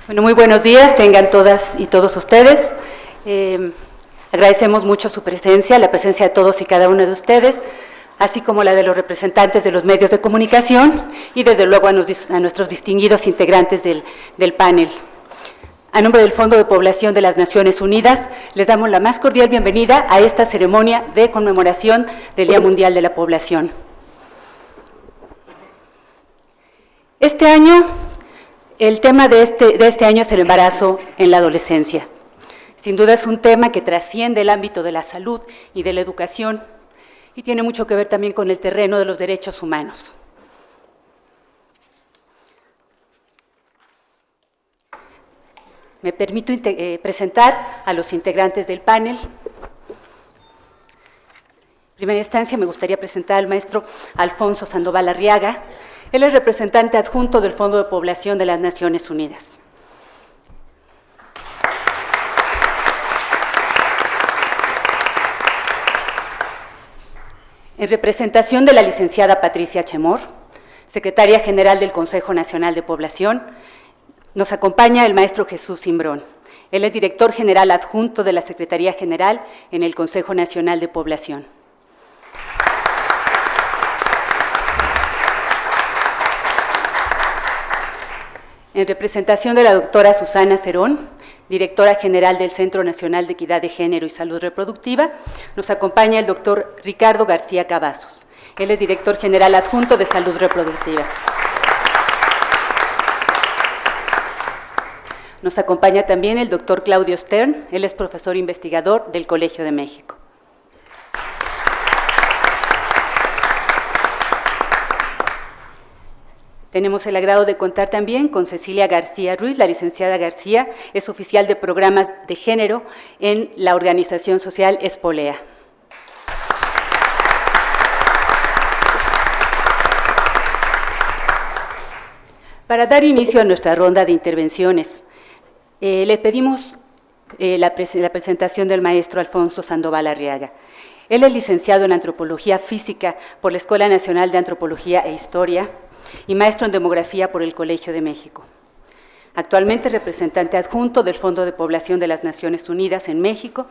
Bueno, muy buenos días, tengan todas y todos ustedes. Agradecemos mucho su presencia, la presencia de todos y cada uno de ustedes, así como la de los representantes de los medios de comunicación y desde luego a nuestros distinguidos integrantes del panel. A nombre del Fondo de Población de las Naciones Unidas, les damos la más cordial bienvenida a esta ceremonia de conmemoración del Día Mundial de la Población. Este año, el tema de este año es el embarazo en la adolescencia. Sin duda es un tema que trasciende el ámbito de la salud y de la educación y tiene mucho que ver también con el terreno de los derechos humanos. Me permito presentar a los integrantes del panel. En primera instancia me gustaría presentar al maestro Alfonso Sandoval Arriaga. Él es representante adjunto del Fondo de Población de las Naciones Unidas. En representación de la licenciada Patricia Chemor, secretaria general del Consejo Nacional de Población, nos acompaña el maestro Jesús Cimbrón. Él es director general adjunto de la Secretaría General en el Consejo Nacional de Población. En representación de la doctora Susana Cerón, directora general del Centro Nacional de Equidad de Género y Salud Reproductiva, nos acompaña el doctor Ricardo García Cavazos. Él es director general adjunto de Salud Reproductiva. Nos acompaña también el doctor Claudio Stern, él es profesor investigador del Colegio de México. Tenemos el agrado de contar también con Cecilia García Ruiz. La licenciada García es oficial de programas de género en la organización social Espolea. Para dar inicio a nuestra ronda de intervenciones, le pedimos la presentación del maestro Alfonso Sandoval Arriaga. Él es licenciado en Antropología Física por la Escuela Nacional de Antropología e Historia y maestro en Demografía por el Colegio de México. Actualmente representante adjunto del Fondo de Población de las Naciones Unidas en México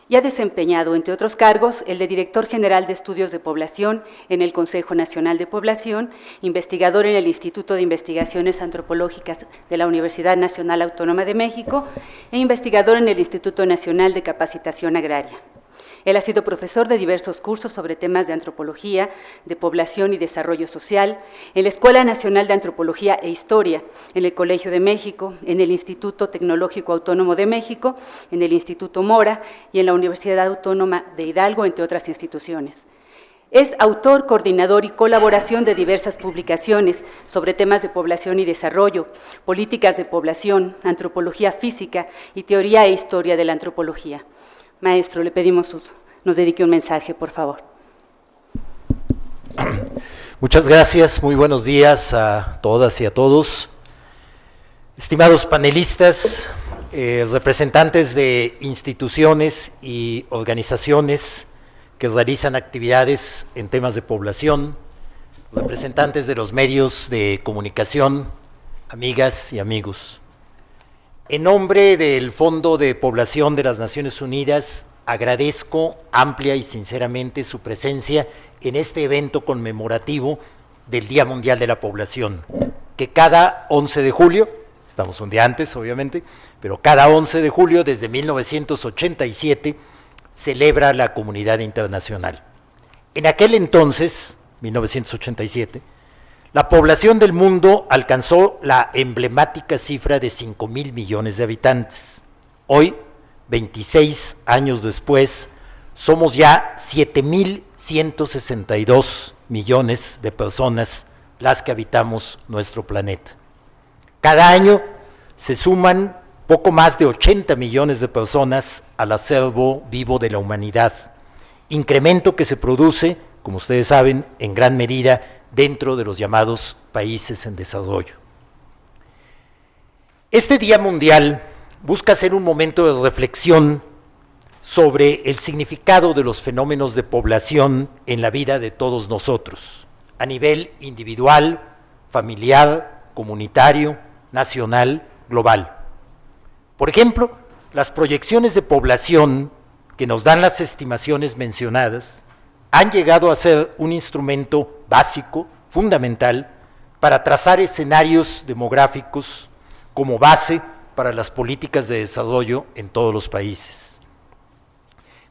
y ha desempeñado, entre otros cargos, el de Director General de Estudios de Población en el Consejo Nacional de Población, investigador en el Instituto de Investigaciones Antropológicas de la Universidad Nacional Autónoma de México e investigador en el Instituto Nacional de Capacitación Agraria. Él ha sido profesor de diversos cursos sobre temas de antropología, de población y desarrollo social, en la Escuela Nacional de Antropología e Historia, en el Colegio de México, en el Instituto Tecnológico Autónomo de México, en el Instituto Mora y en la Universidad Autónoma de Hidalgo, entre otras instituciones. Es autor, coordinador y colaboración de diversas publicaciones sobre temas de población y desarrollo, políticas de población, antropología física y teoría e historia de la antropología. Maestro, le pedimos nos dedique un mensaje, por favor. Muchas gracias, muy buenos días a todas y a todos. Estimados panelistas, representantes de instituciones y organizaciones que realizan actividades en temas de población, representantes de los medios de comunicación, amigas y amigos. En nombre del Fondo de Población de las Naciones Unidas, agradezco amplia y sinceramente su presencia en este evento conmemorativo del Día Mundial de la Población, que cada 11 de julio, estamos un día antes obviamente, pero cada 11 de julio desde 1987 celebra la comunidad internacional. En aquel entonces, 1987, la población del mundo alcanzó la emblemática cifra de 5,000 millones de habitantes. Hoy, 26 años después, somos ya 7,162 millones de personas las que habitamos nuestro planeta. Cada año se suman poco más de 80 millones de personas al acervo vivo de la humanidad, incremento que se produce, como ustedes saben, en gran medida dentro de los llamados países en desarrollo. Este Día Mundial busca ser un momento de reflexión sobre el significado de los fenómenos de población en la vida de todos nosotros, a nivel individual, familiar, comunitario, nacional global. Por ejemplo, las proyecciones de población que nos dan las estimaciones mencionadas han llegado a ser un instrumento básico, fundamental, para trazar escenarios demográficos como base para las políticas de desarrollo en todos los países.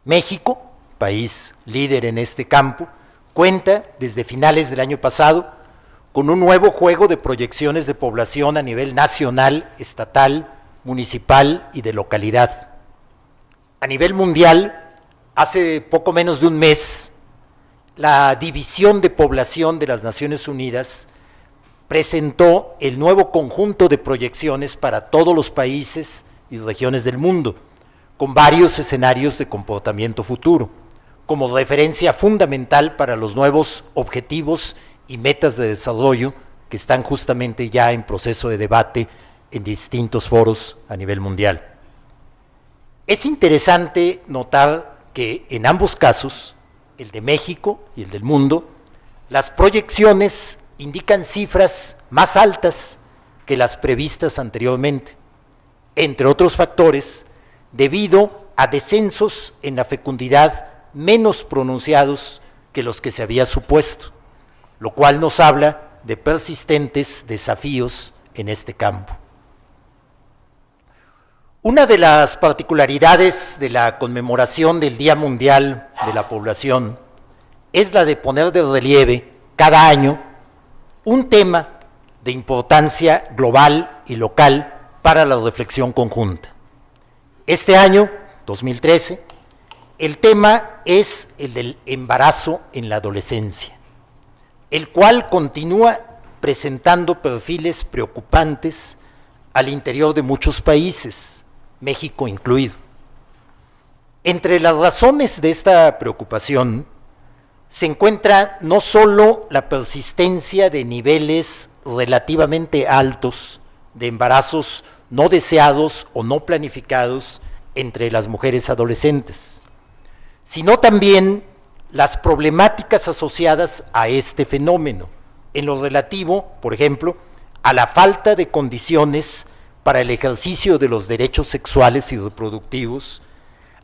México, país líder en este campo, cuenta desde finales del año pasado con un nuevo juego de proyecciones de población a nivel nacional, estatal, municipal y de localidad. A nivel mundial, hace poco menos de un mes, la División de Población de las Naciones Unidas presentó el nuevo conjunto de proyecciones para todos los países y regiones del mundo, con varios escenarios de comportamiento futuro, como referencia fundamental para los nuevos objetivos y metas de desarrollo que están justamente ya en proceso de debate en distintos foros a nivel mundial. Es interesante notar que en ambos casos, el de México y el del mundo, las proyecciones indican cifras más altas que las previstas anteriormente, entre otros factores, debido a descensos en la fecundidad menos pronunciados que los que se había supuesto, lo cual nos habla de persistentes desafíos en este campo. Una de las particularidades de la conmemoración del Día Mundial de la Población es la de poner de relieve cada año un tema de importancia global y local para la reflexión conjunta. Este año, 2013, el tema es el del embarazo en la adolescencia, el cual continúa presentando perfiles preocupantes al interior de muchos países, México incluido. Entre las razones de esta preocupación se encuentra no solo la persistencia de niveles relativamente altos de embarazos no deseados o no planificados entre las mujeres adolescentes, sino también las problemáticas asociadas a este fenómeno, en lo relativo, por ejemplo, a la falta de condiciones para el ejercicio de los derechos sexuales y reproductivos,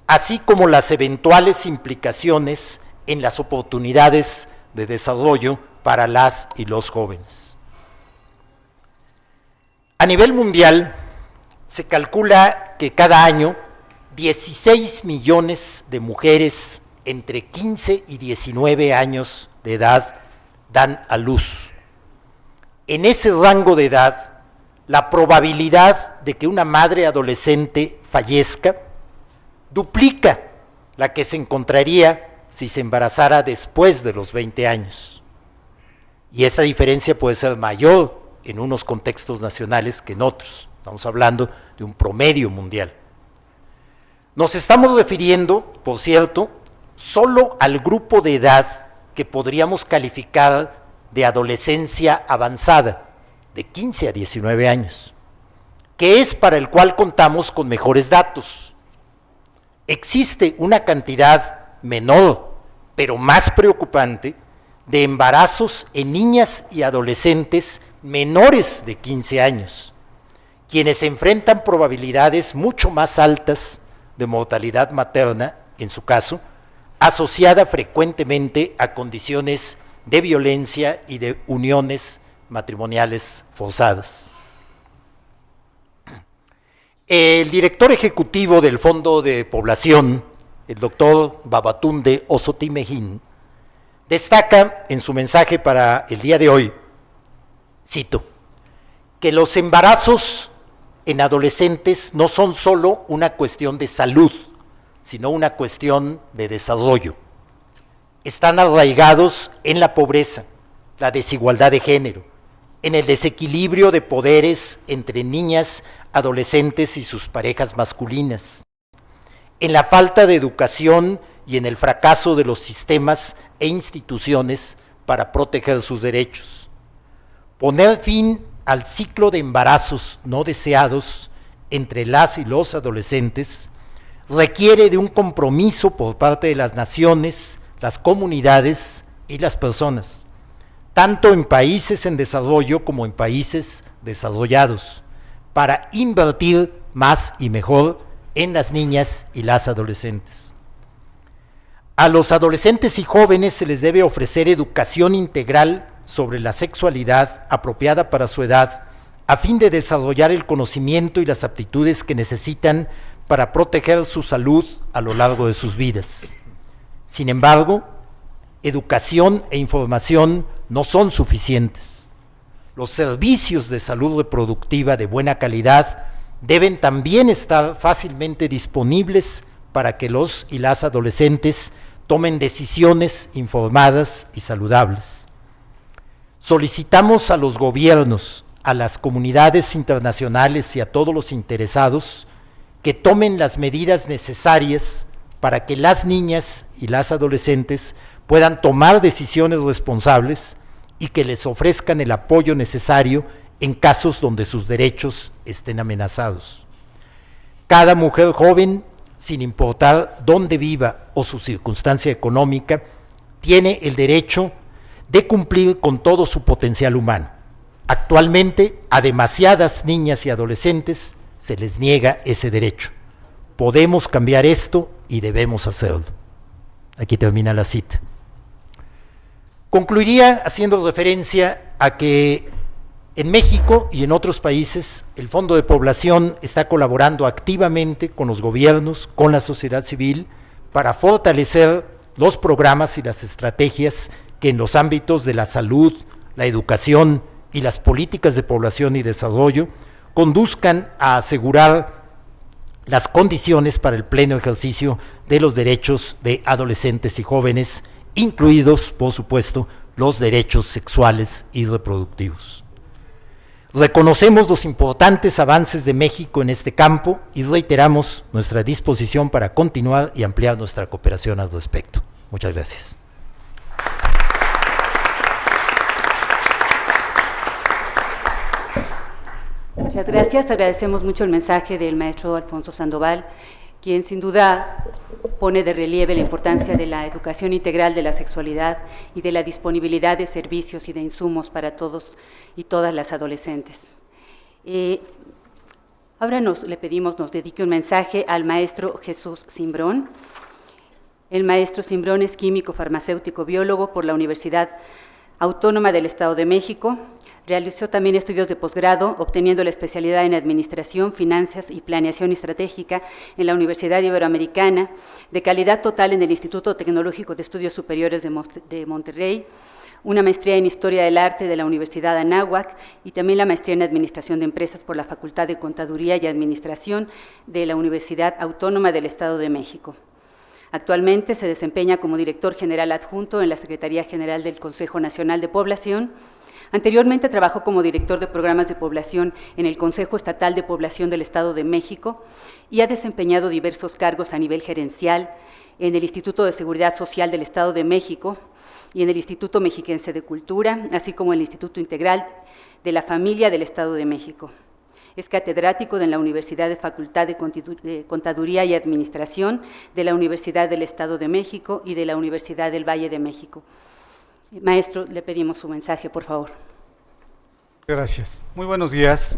así como las eventuales implicaciones en las oportunidades de desarrollo para las y los jóvenes. A nivel mundial, se calcula que cada año 16 millones de mujeres entre 15 y 19 años de edad dan a luz. En ese rango de edad, la probabilidad de que una madre adolescente fallezca duplica la que se encontraría si se embarazara después de los 20 años. Y esta diferencia puede ser mayor en unos contextos nacionales que en otros. Estamos hablando de un promedio mundial. Nos estamos refiriendo, por cierto, solo al grupo de edad que podríamos calificar de adolescencia avanzada, de 15 a 19 años, que es para el cual contamos con mejores datos. Existe una cantidad menor, pero más preocupante, de embarazos en niñas y adolescentes menores de 15 años, quienes enfrentan probabilidades mucho más altas de mortalidad materna, en su caso, asociada frecuentemente a condiciones de violencia y de uniones matrimoniales forzadas. El director ejecutivo del Fondo de Población, el doctor Babatunde Osotimehin, destaca en su mensaje para el día de hoy, cito, que los embarazos en adolescentes no son solo una cuestión de salud, sino una cuestión de desarrollo. Están arraigados en la pobreza, la desigualdad de género, en el desequilibrio de poderes entre niñas, adolescentes y sus parejas masculinas, en la falta de educación y en el fracaso de los sistemas e instituciones para proteger sus derechos. Poner fin al ciclo de embarazos no deseados entre las y los adolescentes requiere de un compromiso por parte de las naciones, las comunidades y las personas, tanto en países en desarrollo como en países desarrollados, para invertir más y mejor en las niñas y las adolescentes. A los adolescentes y jóvenes se les debe ofrecer educación integral sobre la sexualidad apropiada para su edad, a fin de desarrollar el conocimiento y las aptitudes que necesitan para proteger su salud a lo largo de sus vidas. Sin embargo, educación e información no son suficientes. Los servicios de salud reproductiva de buena calidad deben también estar fácilmente disponibles para que los y las adolescentes tomen decisiones informadas y saludables. Solicitamos a los gobiernos, a las comunidades internacionales y a todos los interesados que tomen las medidas necesarias para que las niñas y las adolescentes puedan tomar decisiones responsables y que les ofrezcan el apoyo necesario en casos donde sus derechos estén amenazados. Cada mujer joven, sin importar dónde viva o su circunstancia económica, tiene el derecho de cumplir con todo su potencial humano. Actualmente, a demasiadas niñas y adolescentes se les niega ese derecho. Podemos cambiar esto y debemos hacerlo. Aquí termina la cita. Concluiría haciendo referencia a que en México y en otros países el Fondo de Población está colaborando activamente con los gobiernos, con la sociedad civil, para fortalecer los programas y las estrategias que en los ámbitos de la salud, la educación y las políticas de población y desarrollo conduzcan a asegurar las condiciones para el pleno ejercicio de los derechos de adolescentes y jóvenes, incluidos, por supuesto, los derechos sexuales y reproductivos. Reconocemos los importantes avances de México en este campo y reiteramos nuestra disposición para continuar y ampliar nuestra cooperación al respecto. Muchas gracias. Muchas gracias. Agradecemos mucho el mensaje del maestro Alfonso Sandoval, quien sin duda pone de relieve la importancia de la educación integral de la sexualidad y de la disponibilidad de servicios y de insumos para todos y todas las adolescentes. Ahora le pedimos nos dedique un mensaje al maestro Jesús Cimbrón. El maestro Cimbrón es químico, farmacéutico, biólogo por la Universidad Autónoma del Estado de México. Realizó también estudios de posgrado, obteniendo la especialidad en Administración, Finanzas y Planeación Estratégica en la Universidad Iberoamericana, de calidad total en el Instituto Tecnológico de Estudios Superiores de Monterrey, una maestría en Historia del Arte de la Universidad Anáhuac y también la maestría en Administración de Empresas por la Facultad de Contaduría y Administración de la Universidad Autónoma del Estado de México. Actualmente se desempeña como director general adjunto en la Secretaría General del Consejo Nacional de Población. Anteriormente trabajó como director de programas de población en el Consejo Estatal de Población del Estado de México y ha desempeñado diversos cargos a nivel gerencial en el Instituto de Seguridad Social del Estado de México y en el Instituto Mexiquense de Cultura, así como en el Instituto Integral de la Familia del Estado de México. Es catedrático de la Universidad de Facultad de Contaduría y Administración de la Universidad del Estado de México y de la Universidad del Valle de México. Maestro, le pedimos su mensaje, por favor. Gracias. Muy buenos días.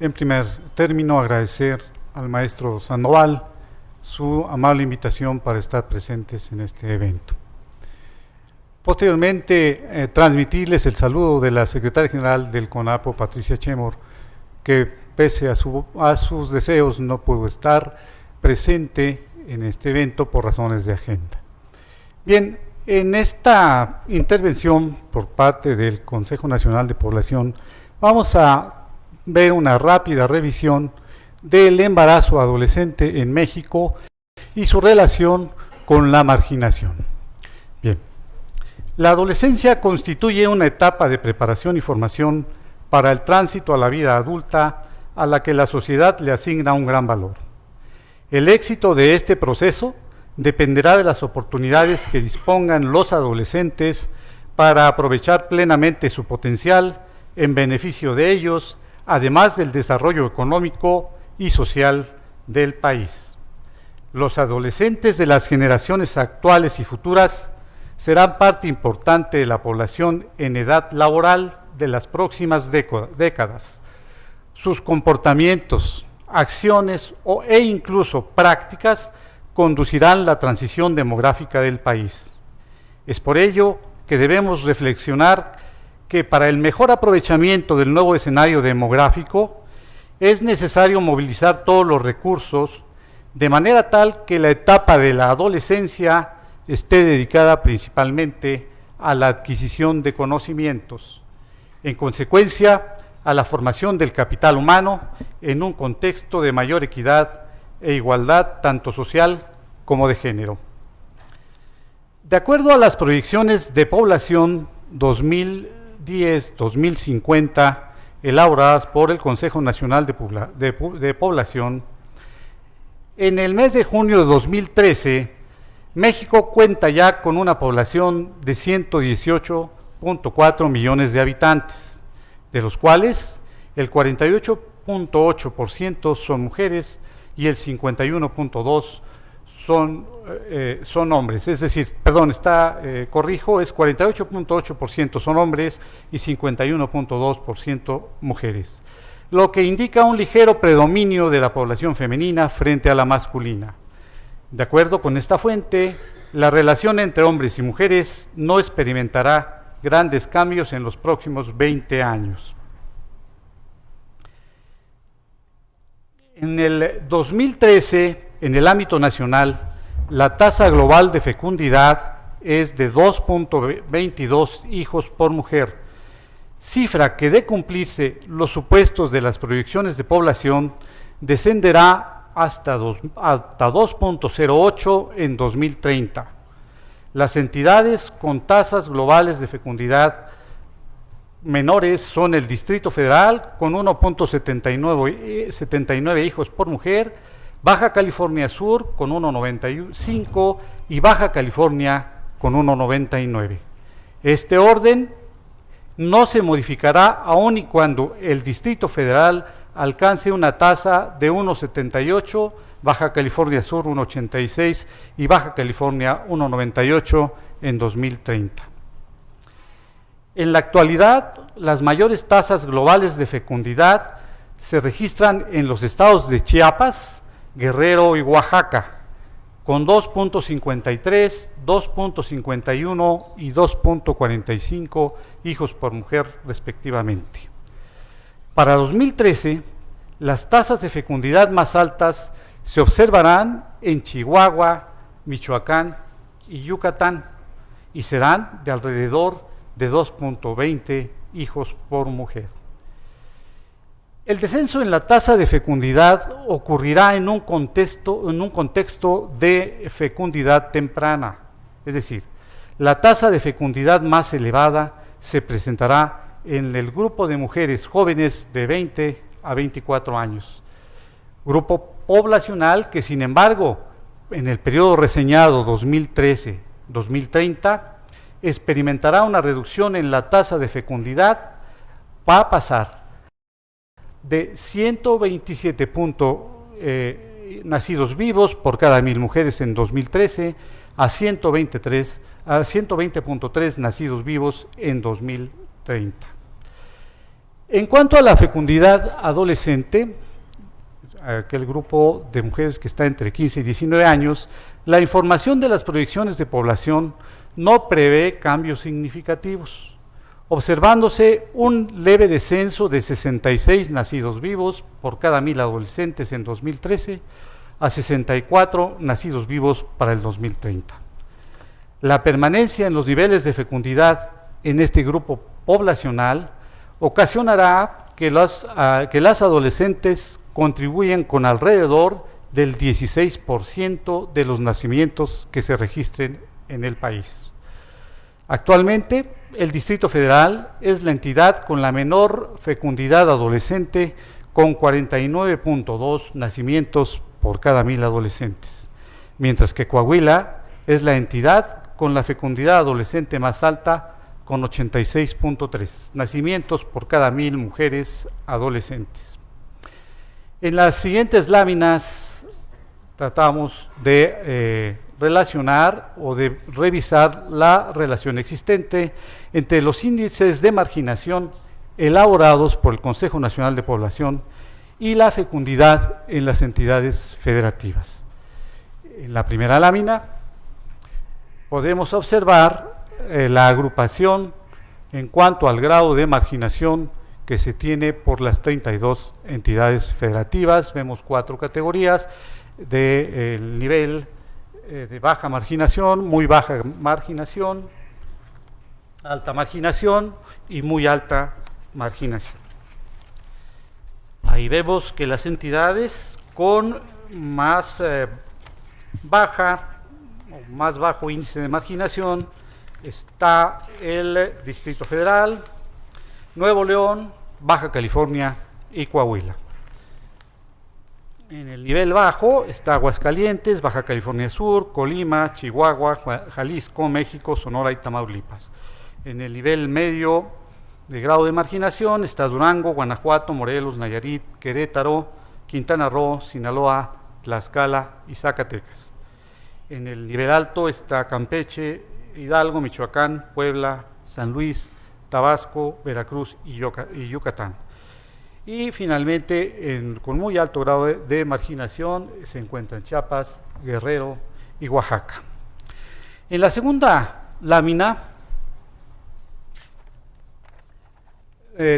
En primer término, agradecer al maestro Sandoval su amable invitación para estar presentes en este evento. Posteriormente, transmitirles el saludo de la secretaria general del CONAPO, Patricia Chemor, que pese a sus deseos no pudo estar presente en este evento por razones de agenda. Bien, en esta intervención por parte del Consejo Nacional de Población vamos a ver una rápida revisión del embarazo adolescente en México y su relación con la marginación. Bien, la adolescencia constituye una etapa de preparación y formación para el tránsito a la vida adulta a la que la sociedad le asigna un gran valor. El éxito de este proceso dependerá de las oportunidades que dispongan los adolescentes para aprovechar plenamente su potencial en beneficio de ellos, además del desarrollo económico y social del país. Los adolescentes de las generaciones actuales y futuras serán parte importante de la población en edad laboral de las próximas décadas. sus comportamientos, acciones e incluso prácticas conducirán la transición demográfica del país. Es por ello que debemos reflexionar que para el mejor aprovechamiento del nuevo escenario demográfico es necesario movilizar todos los recursos de manera tal que la etapa de la adolescencia esté dedicada principalmente a la adquisición de conocimientos, en consecuencia a la formación del capital humano en un contexto de mayor equidad e igualdad tanto social como de género. De acuerdo a las proyecciones de población 2010-2050 elaboradas por el Consejo Nacional de Población, en el mes de junio de 2013, México cuenta ya con una población de 118.4 millones de habitantes, de los cuales el 48.8% son mujeres y el 51.2% son hombres, es decir, perdón, corrijo, es 48.8% son hombres y 51.2% mujeres, lo que indica un ligero predominio de la población femenina frente a la masculina. De acuerdo con esta fuente, la relación entre hombres y mujeres no experimentará grandes cambios en los próximos 20 años. En el 2013, en el ámbito nacional, la tasa global de fecundidad es de 2.22 hijos por mujer, cifra que de cumplirse los supuestos de las proyecciones de población descenderá hasta 2.08 en 2030. Las entidades con tasas globales de fecundidad menores son el Distrito Federal con 1.79 hijos por mujer, Baja California Sur con 1.95 y Baja California con 1.99. Este orden no se modificará aun y cuando el Distrito Federal alcance una tasa de 1.78, Baja California Sur 1.86 y Baja California 1.98 en 2030. En la actualidad, las mayores tasas globales de fecundidad se registran en los estados de Chiapas, Guerrero y Oaxaca, con 2.53, 2.51 y 2.45 hijos por mujer respectivamente. Para 2013, las tasas de fecundidad más altas se observarán en Chihuahua, Michoacán y Yucatán y serán de alrededor de 2.20 hijos por mujer. El descenso en la tasa de fecundidad ocurrirá en un contexto de fecundidad temprana, es decir, la tasa de fecundidad más elevada se presentará en el grupo de mujeres jóvenes de 20 a 24 años, grupo poblacional que, sin embargo, en el periodo reseñado 2013-2030, experimentará una reducción en la tasa de fecundidad, va a pasar de 127 nacidos vivos por cada 1.000 mujeres en 2013 a 120.3 nacidos vivos en 2030. En cuanto a la fecundidad adolescente, aquel grupo de mujeres que está entre 15 y 19 años, la información de las proyecciones de población no prevé cambios significativos, observándose un leve descenso de 66 nacidos vivos por cada 1.000 adolescentes en 2013 a 64 nacidos vivos para el 2030. La permanencia en los niveles de fecundidad en este grupo poblacional ocasionará que las adolescentes contribuyan con alrededor del 16% de los nacimientos que se registren en el país. Actualmente, el Distrito Federal es la entidad con la menor fecundidad adolescente, con 49.2 nacimientos por cada 1.000 adolescentes, mientras que Coahuila es la entidad con la fecundidad adolescente más alta, con 86.3 nacimientos por cada 1.000 mujeres adolescentes. En las siguientes láminas tratamos de relacionar o de revisar la relación existente entre los índices de marginación elaborados por el Consejo Nacional de Población y la fecundidad en las entidades federativas. En la primera lámina podemos observar la agrupación en cuanto al grado de marginación que se tiene por las 32 entidades federativas. Vemos 4 categorías del nivel de baja marginación, muy baja marginación, alta marginación y muy alta marginación. Ahí vemos que las entidades con más más bajo índice de marginación está el Distrito Federal, Nuevo León, Baja California y Coahuila. En el nivel bajo está Aguascalientes, Baja California Sur, Colima, Chihuahua, Jalisco, México, Sonora y Tamaulipas. En el nivel medio de grado de marginación está Durango, Guanajuato, Morelos, Nayarit, Querétaro, Quintana Roo, Sinaloa, Tlaxcala y Zacatecas. En el nivel alto está Campeche, Hidalgo, Michoacán, Puebla, San Luis, Tabasco, Veracruz y Yucatán. Y finalmente, con muy alto grado de marginación, se encuentran Chiapas, Guerrero y Oaxaca. En la segunda lámina,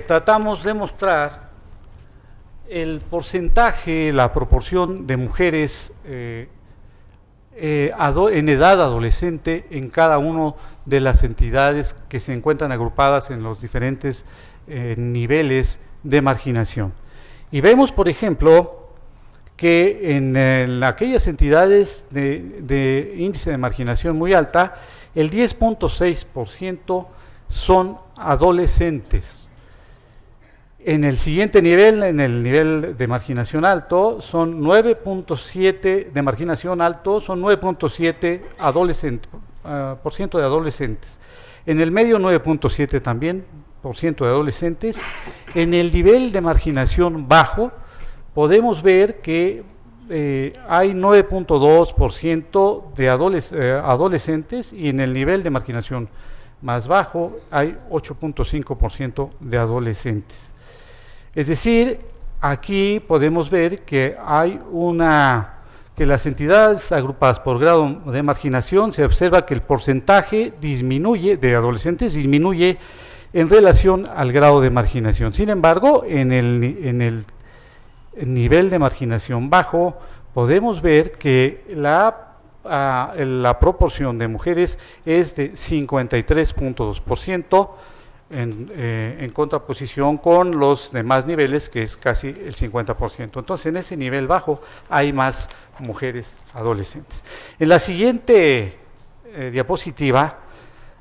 tratamos de mostrar el porcentaje, la proporción de mujeres en edad adolescente en cada una de las entidades que se encuentran agrupadas en los diferentes niveles de marginación. Y vemos, por ejemplo, que en aquellas entidades de índice de marginación muy alta, el 10.6% son adolescentes. En el siguiente nivel, en el nivel de marginación alto, son 9.7 de marginación alto, son 9.7 por ciento de adolescentes. En el medio 9.7 también por ciento de adolescentes. En el nivel de marginación bajo podemos ver que hay 9.2% de adolescentes, y en el nivel de marginación más bajo hay 8.5% de adolescentes. Es decir, aquí podemos ver que hay que las entidades agrupadas por grado de marginación, se observa que el porcentaje de adolescentes disminuye en relación al grado de marginación. Sin embargo, en el nivel de marginación bajo podemos ver que la proporción de mujeres es de 53.2%, en contraposición con los demás niveles, que es casi el 50%. Entonces, en ese nivel bajo hay más mujeres adolescentes. En la siguiente diapositiva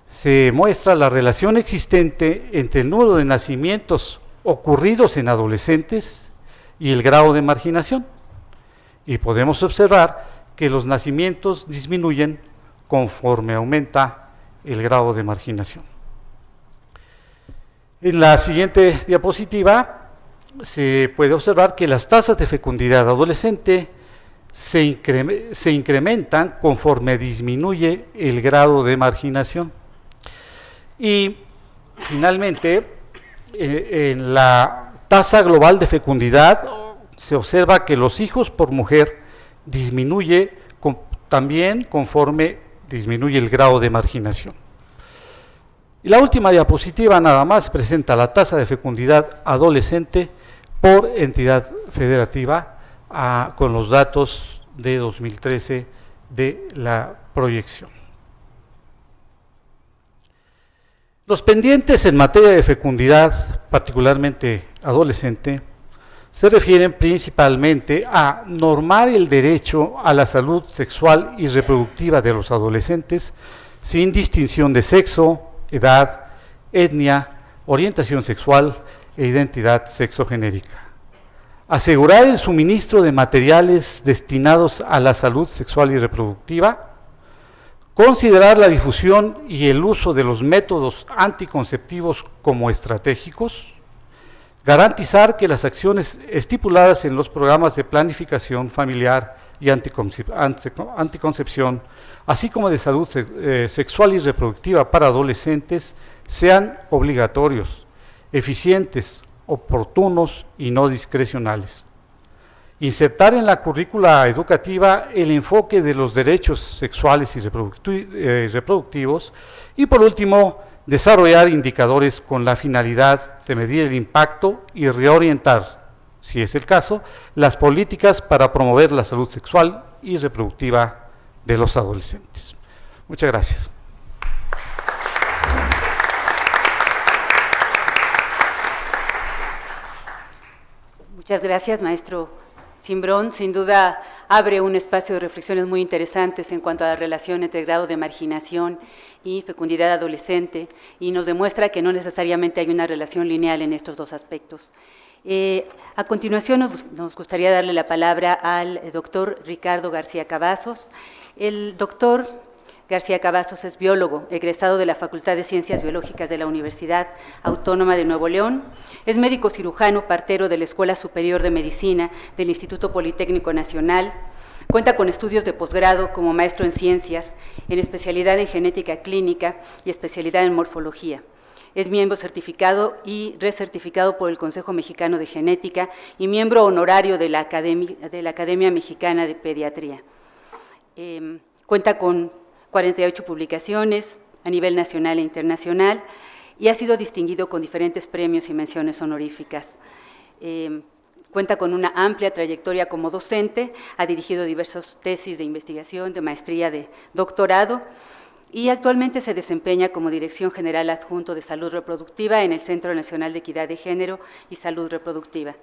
se muestra la relación existente entre el número de nacimientos ocurridos en adolescentes y el grado de marginación. Y podemos observar que los nacimientos disminuyen conforme aumenta el grado de marginación. En la siguiente diapositiva se puede observar que las tasas de fecundidad adolescente se incrementan conforme disminuye el grado de marginación. Y finalmente, en la tasa global de fecundidad se observa que los hijos por mujer disminuye también conforme disminuye el grado de marginación. Y la última diapositiva nada más presenta la tasa de fecundidad adolescente por entidad federativa con los datos de 2013 de la proyección. Los pendientes en materia de fecundidad, particularmente adolescente, se refieren principalmente a normar el derecho a la salud sexual y reproductiva de los adolescentes sin distinción de sexo, edad, etnia, orientación sexual e identidad sexogenérica. Asegurar el suministro de materiales destinados a la salud sexual y reproductiva. Considerar la difusión y el uso de los métodos anticonceptivos como estratégicos. Garantizar que las acciones estipuladas en los programas de planificación familiar y anticoncepción, así como de salud sexual y reproductiva para adolescentes, sean obligatorios eficientes, oportunos y no discrecionales. Insertar en la currícula educativa el enfoque de los derechos sexuales y reproductivos y, por último, desarrollar indicadores con la finalidad de medir el impacto y reorientar, si es el caso, las políticas para promover la salud sexual y reproductiva de los adolescentes. Muchas gracias. Muchas gracias, maestro Cimbrón. Sin duda abre un espacio de reflexiones muy interesantes en cuanto a la relación entre grado de marginación y fecundidad adolescente, y nos demuestra que no necesariamente hay una relación lineal en estos dos aspectos. A continuación nos gustaría darle la palabra al doctor Ricardo García Cavazos. El doctor García Cavazos es biólogo, egresado de la Facultad de Ciencias Biológicas de la Universidad Autónoma de Nuevo León. Es médico cirujano partero de la Escuela Superior de Medicina del Instituto Politécnico Nacional. Cuenta con estudios de posgrado como maestro en ciencias, en especialidad en genética clínica y especialidad en morfología. Es miembro certificado y recertificado por el Consejo Mexicano de Genética y miembro honorario de la Academia Mexicana de Pediatría. Cuenta con 48 publicaciones a nivel nacional e internacional y ha sido distinguido con diferentes premios y menciones honoríficas. Cuenta con una amplia trayectoria como docente, ha dirigido diversas tesis de investigación, de maestría, de doctorado, y actualmente se desempeña como Dirección General Adjunto de Salud Reproductiva en el Centro Nacional de Equidad de Género y Salud Reproductiva.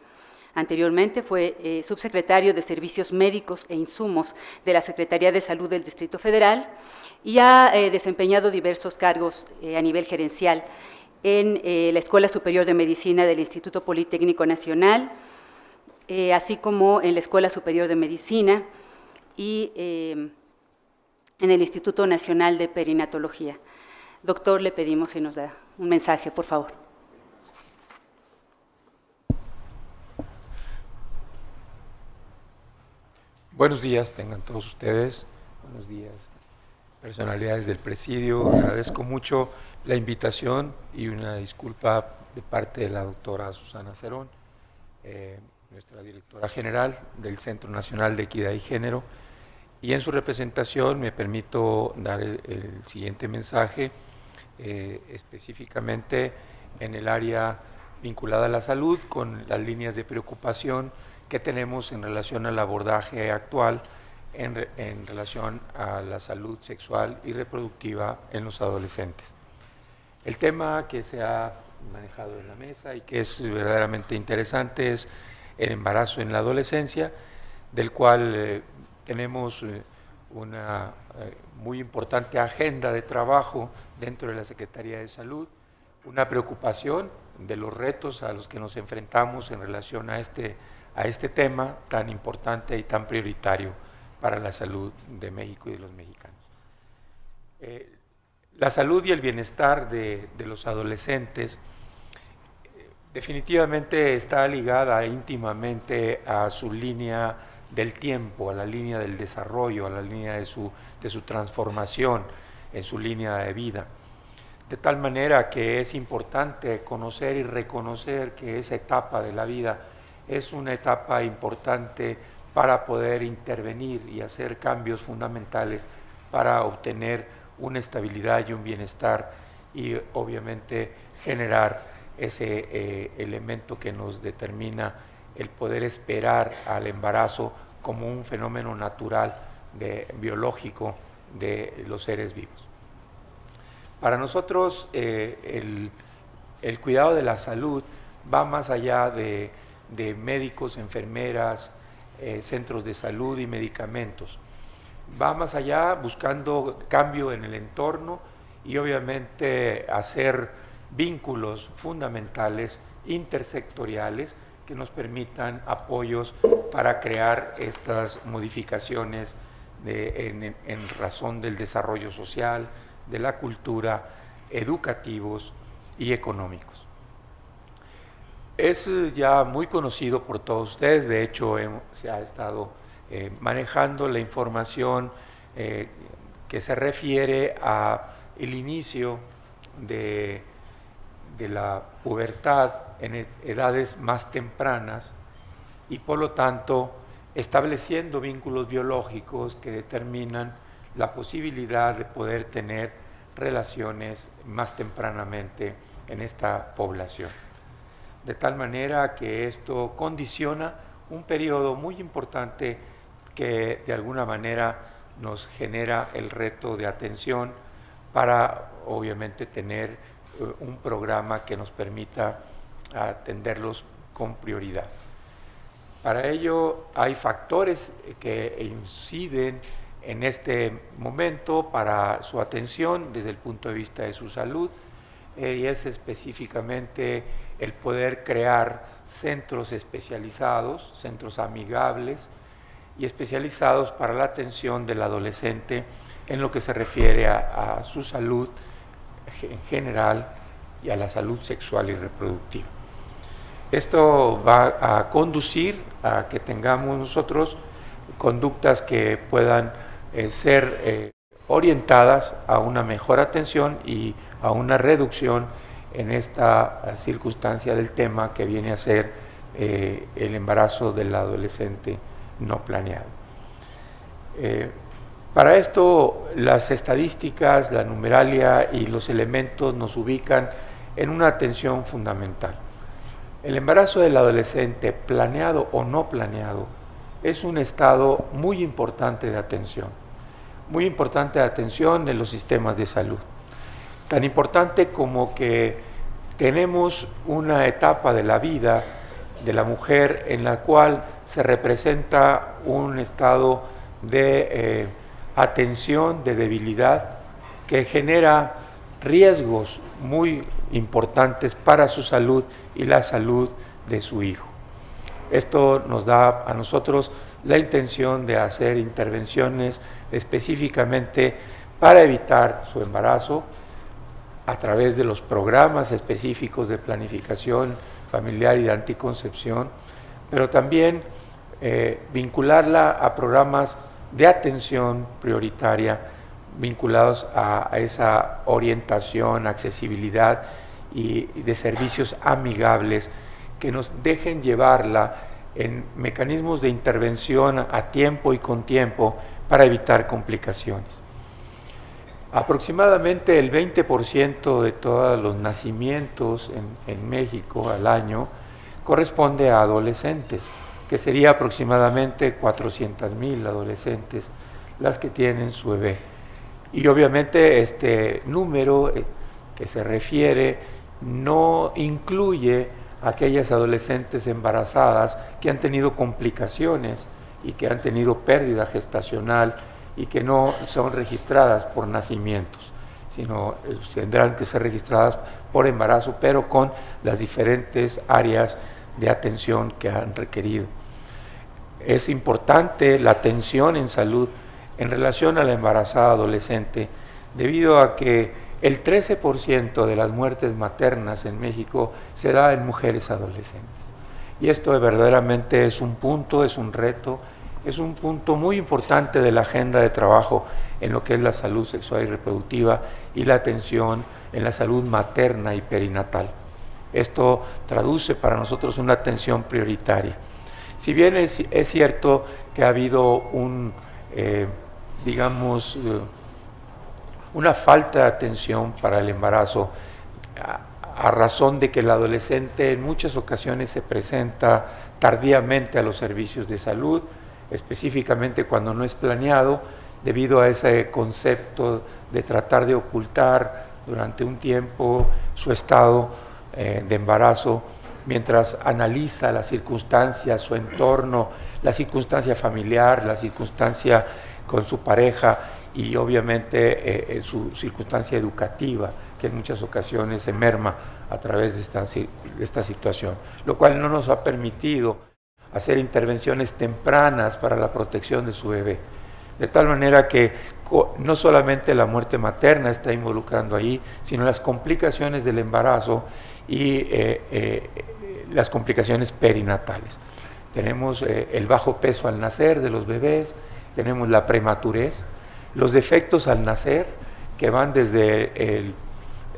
Anteriormente fue subsecretario de Servicios Médicos e Insumos de la Secretaría de Salud del Distrito Federal y ha desempeñado diversos cargos a nivel gerencial en la Escuela Superior de Medicina del Instituto Politécnico Nacional, así como en la Escuela Superior de Medicina y en el Instituto Nacional de Perinatología. Doctor, le pedimos si nos da un mensaje, por favor. Buenos días, tengan todos ustedes. Buenos días, personalidades del presidio. Agradezco mucho la invitación y una disculpa de parte de la doctora Susana Cerón, nuestra directora general del Centro Nacional de Equidad y Género. Y en su representación me permito dar el siguiente mensaje, específicamente en el área vinculada a la salud, con las líneas de preocupación que tenemos en relación al abordaje actual en relación a la salud sexual y reproductiva en los adolescentes. El tema que se ha manejado en la mesa y que es verdaderamente interesante es el embarazo en la adolescencia, del cual tenemos una muy importante agenda de trabajo dentro de la Secretaría de Salud, una preocupación de los retos a los que nos enfrentamos en relación a este tema tan importante y tan prioritario para la salud de México y de los mexicanos. La salud y el bienestar de los adolescentes definitivamente está ligada íntimamente a su línea del tiempo, a la línea del desarrollo, a la línea de su transformación en su línea de vida. De tal manera que es importante conocer y reconocer que esa etapa de la vida es una etapa importante para poder intervenir y hacer cambios fundamentales para obtener una estabilidad y un bienestar y obviamente generar ese elemento que nos determina el poder esperar al embarazo como un fenómeno natural biológico de los seres vivos. Para nosotros el cuidado de la salud va más allá de médicos, enfermeras, centros de salud y medicamentos. Va más allá buscando cambio en el entorno y obviamente hacer vínculos fundamentales, intersectoriales, que nos permitan apoyos para crear estas modificaciones en razón del desarrollo social, de la cultura, educativos y económicos. Es ya muy conocido por todos ustedes, de hecho se ha estado manejando la información que se refiere a el inicio de de la pubertad en edades más tempranas y por lo tanto estableciendo vínculos biológicos que determinan la posibilidad de poder tener relaciones más tempranamente en esta población. De tal manera que esto condiciona un periodo muy importante que de alguna manera nos genera el reto de atención para obviamente tener un programa que nos permita atenderlos con prioridad. Para ello hay factores que inciden en este momento para su atención desde el punto de vista de su salud, y es específicamente el poder crear centros especializados, centros amigables y especializados para la atención del adolescente en lo que se refiere a su salud en general y a la salud sexual y reproductiva. Esto va a conducir a que tengamos nosotros conductas que puedan ser orientadas a una mejor atención y a una reducción en esta circunstancia del tema que viene a ser el embarazo del adolescente no planeado. Para esto, las estadísticas, la numeralia y los elementos nos ubican en una atención fundamental. El embarazo del adolescente, planeado o no planeado, es un estado muy importante de atención en los sistemas de salud. Tan importante como que tenemos una etapa de la vida de la mujer en la cual se representa un estado de atención, de debilidad, que genera riesgos muy importantes para su salud y la salud de su hijo. Esto nos da a nosotros la intención de hacer intervenciones específicamente para evitar su embarazo a través de los programas específicos de planificación familiar y de anticoncepción, pero también vincularla a programas de atención prioritaria vinculados a esa orientación, accesibilidad y de servicios amigables que nos dejen llevarla en mecanismos de intervención a tiempo y con tiempo para evitar complicaciones. Aproximadamente el 20% de todos los nacimientos en México al año corresponde a adolescentes, que sería aproximadamente 400,000 adolescentes las que tienen su bebé. Y obviamente este número que se refiere no incluye aquellas adolescentes embarazadas que han tenido complicaciones y que han tenido pérdida gestacional y que no son registradas por nacimientos, sino tendrán que ser registradas por embarazo, pero con las diferentes áreas de atención que han requerido. Es importante la atención en salud en relación a la embarazada adolescente, debido a que el 13% de las muertes maternas en México se da en mujeres adolescentes. Y esto verdaderamente es un punto, es un reto, es un punto muy importante de la agenda de trabajo en lo que es la salud sexual y reproductiva y la atención en la salud materna y perinatal. Esto traduce para nosotros una atención prioritaria. Si bien es cierto que ha habido una falta de atención para el embarazo, a razón de que el adolescente en muchas ocasiones se presenta tardíamente a los servicios de salud, específicamente cuando no es planeado, debido a ese concepto de tratar de ocultar durante un tiempo su estado de embarazo, mientras analiza la circunstancia, su entorno, la circunstancia familiar, la circunstancia con su pareja y obviamente su circunstancia educativa, que en muchas ocasiones se merma a través de esta situación, lo cual no nos ha permitido hacer intervenciones tempranas para la protección de su bebé. De tal manera que no solamente la muerte materna está involucrando ahí, sino las complicaciones del embarazo y las complicaciones perinatales. Tenemos el bajo peso al nacer de los bebés, tenemos la prematurez, los defectos al nacer, que van desde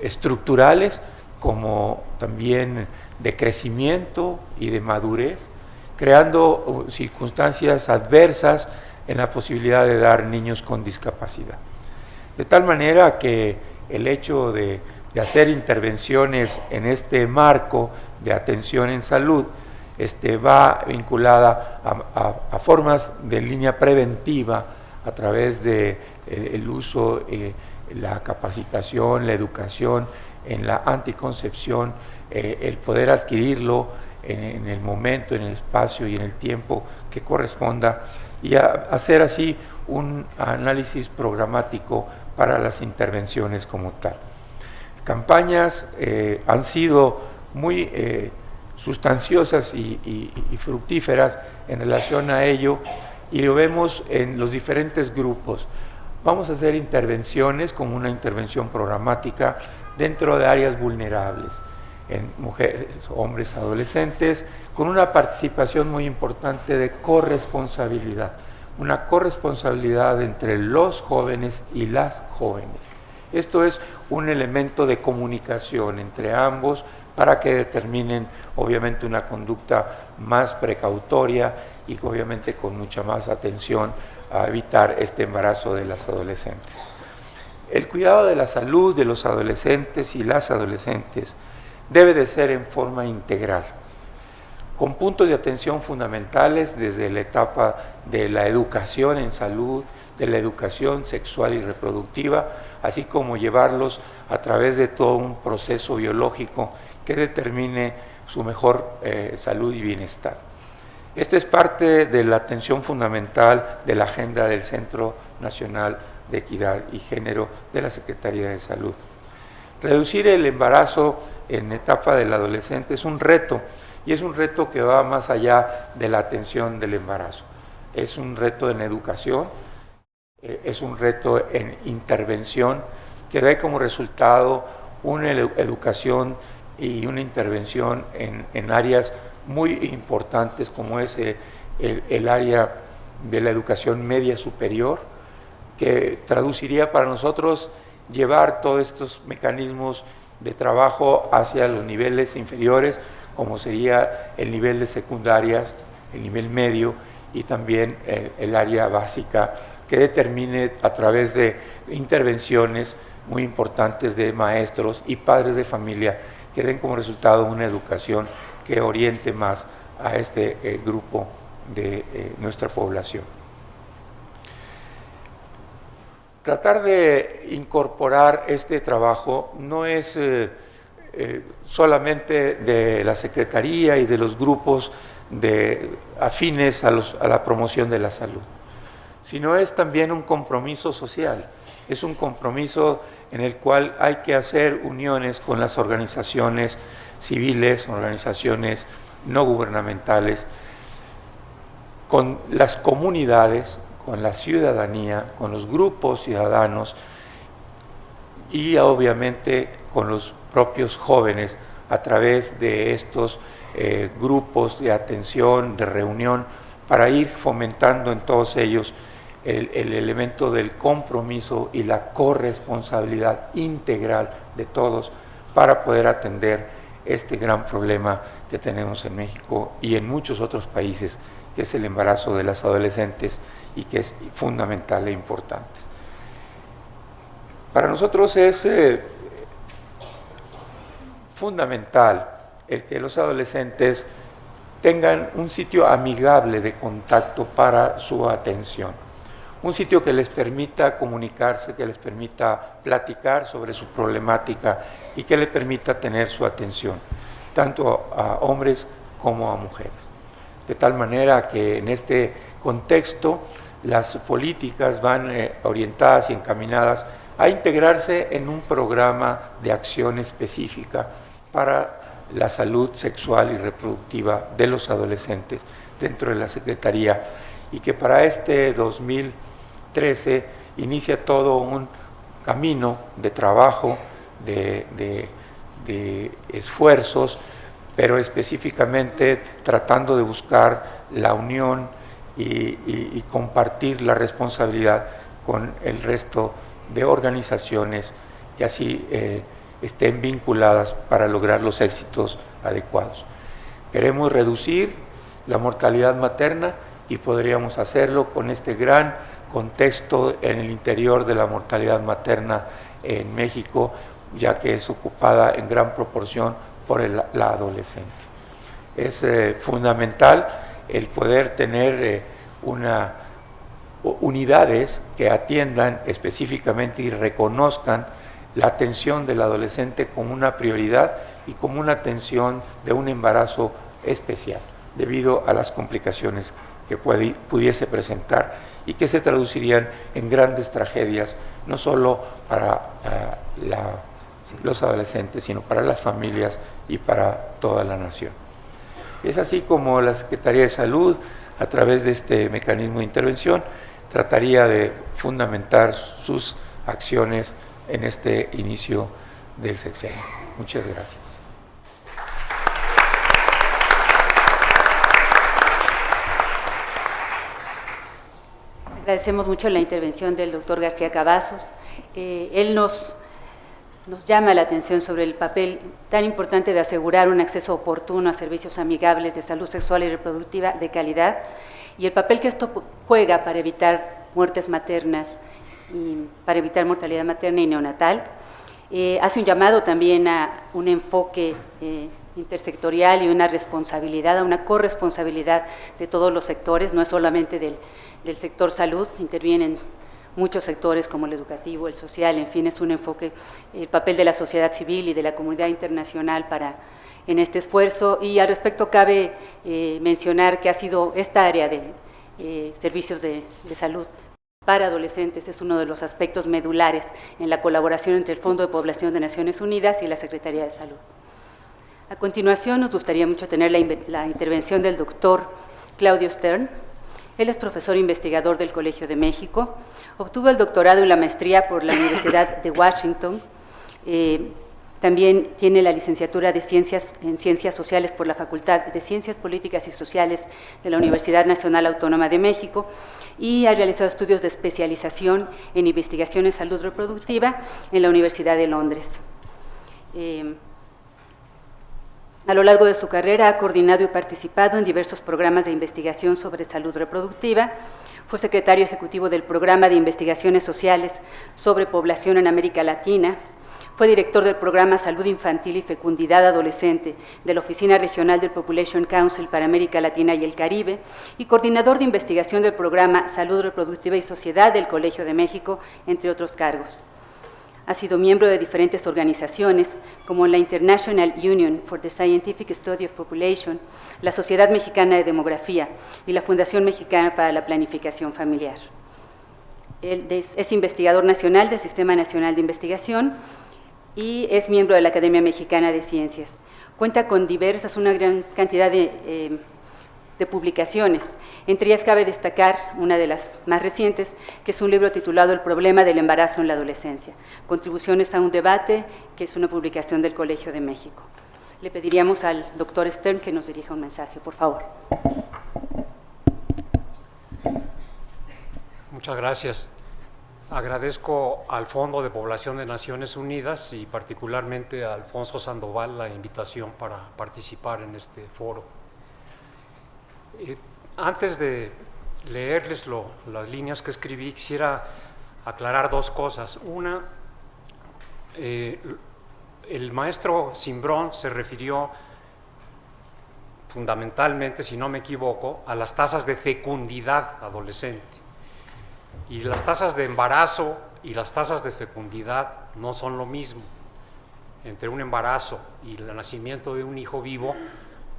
estructurales como también de crecimiento y de madurez, creando circunstancias adversas en la posibilidad de dar niños con discapacidad. De tal manera que el hecho de hacer intervenciones en este marco de atención en salud va vinculada a formas de línea preventiva a través de el uso, la capacitación, la educación en la anticoncepción, el poder adquirirlo en el momento, en el espacio y en el tiempo que corresponda, y hacer así un análisis programático para las intervenciones como tal. Campañas han sido muy sustanciosas y fructíferas en relación a ello, y lo vemos en los diferentes grupos. Vamos a hacer intervenciones como una intervención programática dentro de áreas vulnerables, en mujeres, hombres, adolescentes, con una participación muy importante de corresponsabilidad, una corresponsabilidad entre los jóvenes y las jóvenes. Esto es un elemento de comunicación entre ambos para que determinen obviamente una conducta más precautoria y obviamente con mucha más atención a evitar este embarazo de las adolescentes. El cuidado de la salud de los adolescentes y las adolescentes debe de ser en forma integral, con puntos de atención fundamentales desde la etapa de la educación en salud, de la educación sexual y reproductiva, así como llevarlos a través de todo un proceso biológico que determine su mejor salud y bienestar. Esta es parte de la atención fundamental de la agenda del Centro Nacional de Equidad y Género de la Secretaría de Salud. Reducir el embarazo en etapa del adolescente es un reto, y es un reto que va más allá de la atención del embarazo. Es un reto en educación, es un reto en intervención que da como resultado una educación y una intervención en áreas muy importantes como es el área de la educación media superior, que traduciría para nosotros llevar todos estos mecanismos de trabajo hacia los niveles inferiores, como sería el nivel de secundarias, el nivel medio y también el área básica, que determine a través de intervenciones muy importantes de maestros y padres de familia que den como resultado una educación que oriente más a este grupo de nuestra población. Tratar de incorporar este trabajo no es solamente de la Secretaría y de los grupos afines a la promoción de la salud, sino es también un compromiso social, es un compromiso en el cual hay que hacer uniones con las organizaciones civiles, organizaciones no gubernamentales, con las comunidades, con la ciudadanía, con los grupos ciudadanos y obviamente con los propios jóvenes a través de estos grupos de atención, de reunión, para ir fomentando en todos ellos el elemento del compromiso y la corresponsabilidad integral de todos para poder atender este gran problema que tenemos en México y en muchos otros países, que es el embarazo de las adolescentes y que es fundamental e importante. Para nosotros es fundamental el que los adolescentes tengan un sitio amigable de contacto para su atención, un sitio que les permita comunicarse, que les permita platicar sobre su problemática y que les permita tener su atención, tanto a hombres como a mujeres. De tal manera que en este contexto las políticas van orientadas y encaminadas a integrarse en un programa de acción específica para la salud sexual y reproductiva de los adolescentes dentro de la Secretaría, y que para este 2013 inicia todo un camino de trabajo, de esfuerzos, pero específicamente tratando de buscar la unión y compartir la responsabilidad con el resto de organizaciones que así estén vinculadas para lograr los éxitos adecuados. Queremos reducir la mortalidad materna y podríamos hacerlo con este gran contexto en el interior de la mortalidad materna en México, ya que es ocupada en gran proporción por la adolescente. Es fundamental el poder tener unidades que atiendan específicamente y reconozcan la atención del adolescente como una prioridad y como una atención de un embarazo especial, debido a las complicaciones que pudiese presentar y que se traducirían en grandes tragedias, no solo para los adolescentes, sino para las familias y para toda la nación. Es así como la Secretaría de Salud, a través de este mecanismo de intervención, trataría de fundamentar sus acciones en este inicio del sexenio. Muchas gracias. Agradecemos mucho la intervención del doctor García Cavazos. Él nos llama la atención sobre el papel tan importante de asegurar un acceso oportuno a servicios amigables de salud sexual y reproductiva de calidad y el papel que esto juega para evitar muertes maternas y para evitar mortalidad materna y neonatal. Hace un llamado también a un enfoque intersectorial y una responsabilidad, a una corresponsabilidad de todos los sectores, no es solamente del sector salud, intervienen muchos sectores como el educativo, el social, en fin, es un enfoque, el papel de la sociedad civil y de la comunidad internacional en este esfuerzo. Y al respecto cabe mencionar que ha sido esta área de servicios de salud para adolescentes es uno de los aspectos medulares en la colaboración entre el Fondo de Población de Naciones Unidas y la Secretaría de Salud. A continuación, nos gustaría mucho tener la intervención del doctor Claudio Stern. Él es profesor investigador del Colegio de México, obtuvo el doctorado y la maestría por la Universidad de Washington, también tiene la licenciatura en Ciencias Sociales por la Facultad de Ciencias Políticas y Sociales de la Universidad Nacional Autónoma de México y ha realizado estudios de especialización en investigación en salud reproductiva en la Universidad de Londres. A lo largo de su carrera ha coordinado y participado en diversos programas de investigación sobre salud reproductiva. Fue secretario ejecutivo del Programa de Investigaciones Sociales sobre Población en América Latina. Fue director del Programa Salud Infantil y Fecundidad Adolescente de la Oficina Regional del Population Council para América Latina y el Caribe y coordinador de investigación del Programa Salud Reproductiva y Sociedad del Colegio de México, entre otros cargos. Ha sido miembro de diferentes organizaciones como la International Union for the Scientific Study of Population, la Sociedad Mexicana de Demografía y la Fundación Mexicana para la Planificación Familiar. Él es investigador nacional del Sistema Nacional de Investigación y es miembro de la Academia Mexicana de Ciencias. Cuenta con una gran cantidad de publicaciones. Entre ellas cabe destacar una de las más recientes, que es un libro titulado El problema del embarazo en la adolescencia, contribuciones a un debate, que es una publicación del Colegio de México. Le pediríamos al doctor Stern que nos dirija un mensaje, por favor. Muchas gracias. Agradezco al Fondo de Población de Naciones Unidas y particularmente a Alfonso Sandoval la invitación para participar en este foro. Antes de leerles las líneas que escribí, quisiera aclarar dos cosas. Una, el maestro Cimbrón se refirió fundamentalmente, si no me equivoco, a las tasas de fecundidad adolescente. Y las tasas de embarazo y las tasas de fecundidad no son lo mismo. Entre un embarazo y el nacimiento de un hijo vivo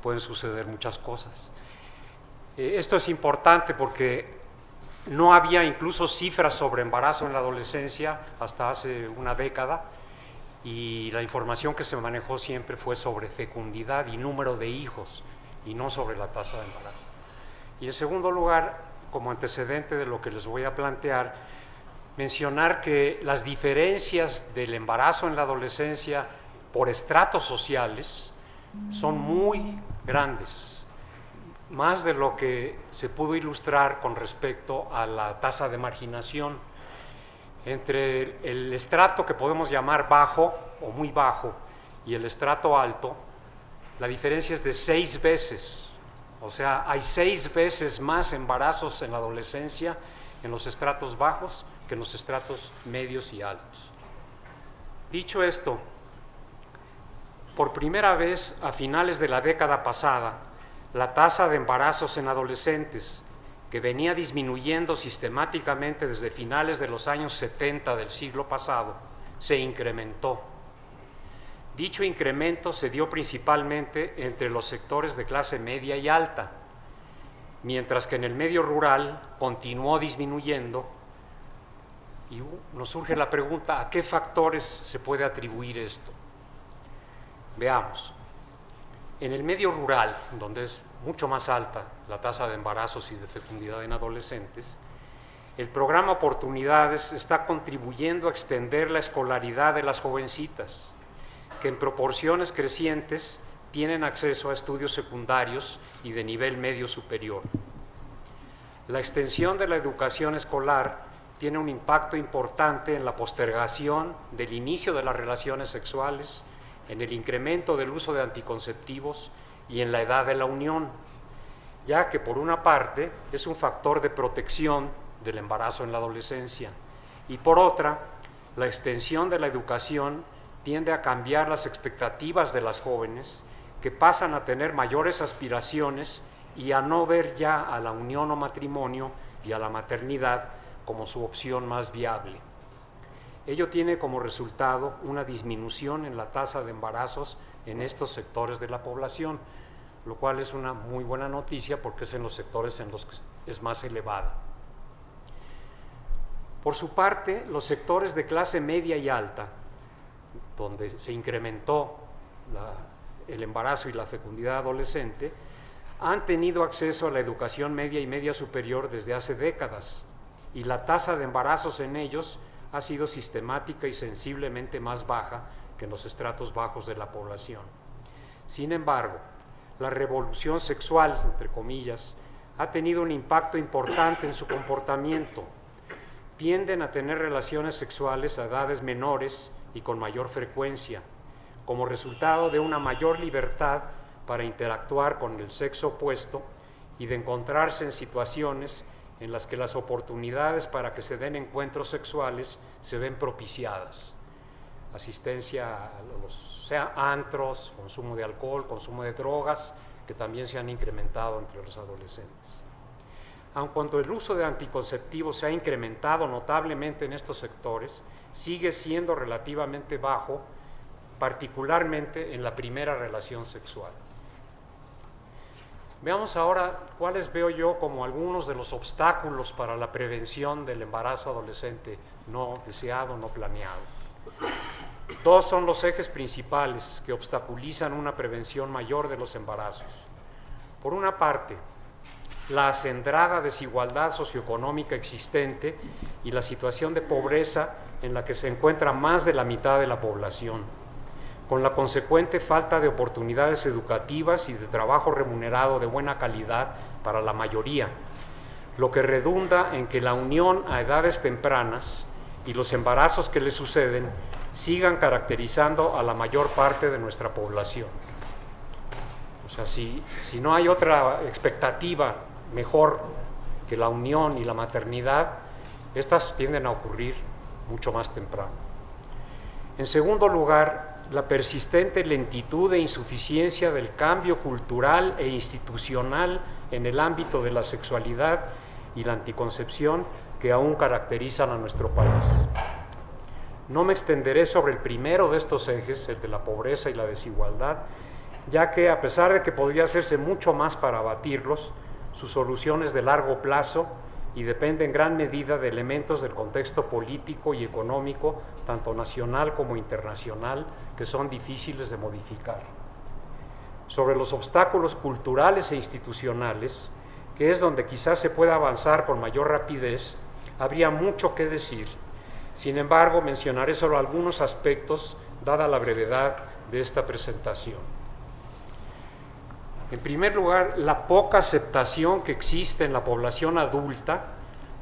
pueden suceder muchas cosas. Esto es importante porque no había incluso cifras sobre embarazo en la adolescencia hasta hace una década y la información que se manejó siempre fue sobre fecundidad y número de hijos y no sobre la tasa de embarazo. Y en segundo lugar, como antecedente de lo que les voy a plantear, mencionar que las diferencias del embarazo en la adolescencia por estratos sociales son muy grandes, más de lo que se pudo ilustrar con respecto a la tasa de marginación. Entre el estrato que podemos llamar bajo o muy bajo y el estrato alto, la diferencia es de 6 veces. O sea, hay 6 veces más embarazos en la adolescencia en los estratos bajos que en los estratos medios y altos. Dicho esto, por primera vez a finales de la década pasada, la tasa de embarazos en adolescentes, que venía disminuyendo sistemáticamente desde finales de los años 70 del siglo pasado, se incrementó. Dicho incremento se dio principalmente entre los sectores de clase media y alta, mientras que en el medio rural continuó disminuyendo. Y nos surge la pregunta, ¿a qué factores se puede atribuir esto? Veamos. En el medio rural, donde es mucho más alta la tasa de embarazos y de fecundidad en adolescentes, el programa Oportunidades está contribuyendo a extender la escolaridad de las jovencitas, que en proporciones crecientes tienen acceso a estudios secundarios y de nivel medio superior. La extensión de la educación escolar tiene un impacto importante en la postergación del inicio de las relaciones sexuales, en el incremento del uso de anticonceptivos y en la edad de la unión, ya que por una parte es un factor de protección del embarazo en la adolescencia y por otra, la extensión de la educación tiende a cambiar las expectativas de las jóvenes, que pasan a tener mayores aspiraciones y a no ver ya a la unión o matrimonio y a la maternidad como su opción más viable. Ello tiene como resultado una disminución en la tasa de embarazos en estos sectores de la población, lo cual es una muy buena noticia porque es en los sectores en los que es más elevada. Por su parte, los sectores de clase media y alta, donde se incrementó el embarazo y la fecundidad adolescente, han tenido acceso a la educación media y media superior desde hace décadas, y la tasa de embarazos en ellos ha sido sistemática y sensiblemente más baja que en los estratos bajos de la población. Sin embargo, la revolución sexual, entre comillas, ha tenido un impacto importante en su comportamiento. Tienden a tener relaciones sexuales a edades menores y con mayor frecuencia, como resultado de una mayor libertad para interactuar con el sexo opuesto y de encontrarse en situaciones en las que las oportunidades para que se den encuentros sexuales se ven propiciadas. Asistencia a los antros, consumo de alcohol, consumo de drogas, que también se han incrementado entre los adolescentes. Aun cuando el uso de anticonceptivos se ha incrementado notablemente en estos sectores, sigue siendo relativamente bajo, particularmente en la primera relación sexual. Veamos ahora cuáles veo yo como algunos de los obstáculos para la prevención del embarazo adolescente no deseado, no planeado. 2 son los ejes principales que obstaculizan una prevención mayor de los embarazos. Por una parte, la acendrada desigualdad socioeconómica existente y la situación de pobreza en la que se encuentra más de la mitad de la población, con la consecuente falta de oportunidades educativas y de trabajo remunerado de buena calidad para la mayoría, lo que redunda en que la unión a edades tempranas y los embarazos que le suceden sigan caracterizando a la mayor parte de nuestra población. O sea, si no hay otra expectativa mejor que la unión y la maternidad, estas tienden a ocurrir mucho más temprano. En segundo lugar, la persistente lentitud e insuficiencia del cambio cultural e institucional en el ámbito de la sexualidad y la anticoncepción que aún caracterizan a nuestro país. No me extenderé sobre el primero de estos ejes, el de la pobreza y la desigualdad, ya que a pesar de que podría hacerse mucho más para abatirlos, su solución es de largo plazo y depende en gran medida de elementos del contexto político y económico, tanto nacional como internacional, que son difíciles de modificar. Sobre los obstáculos culturales e institucionales, que es donde quizás se pueda avanzar con mayor rapidez, habría mucho que decir. Sin embargo, mencionaré solo algunos aspectos, dada la brevedad de esta presentación. En primer lugar, la poca aceptación que existe en la población adulta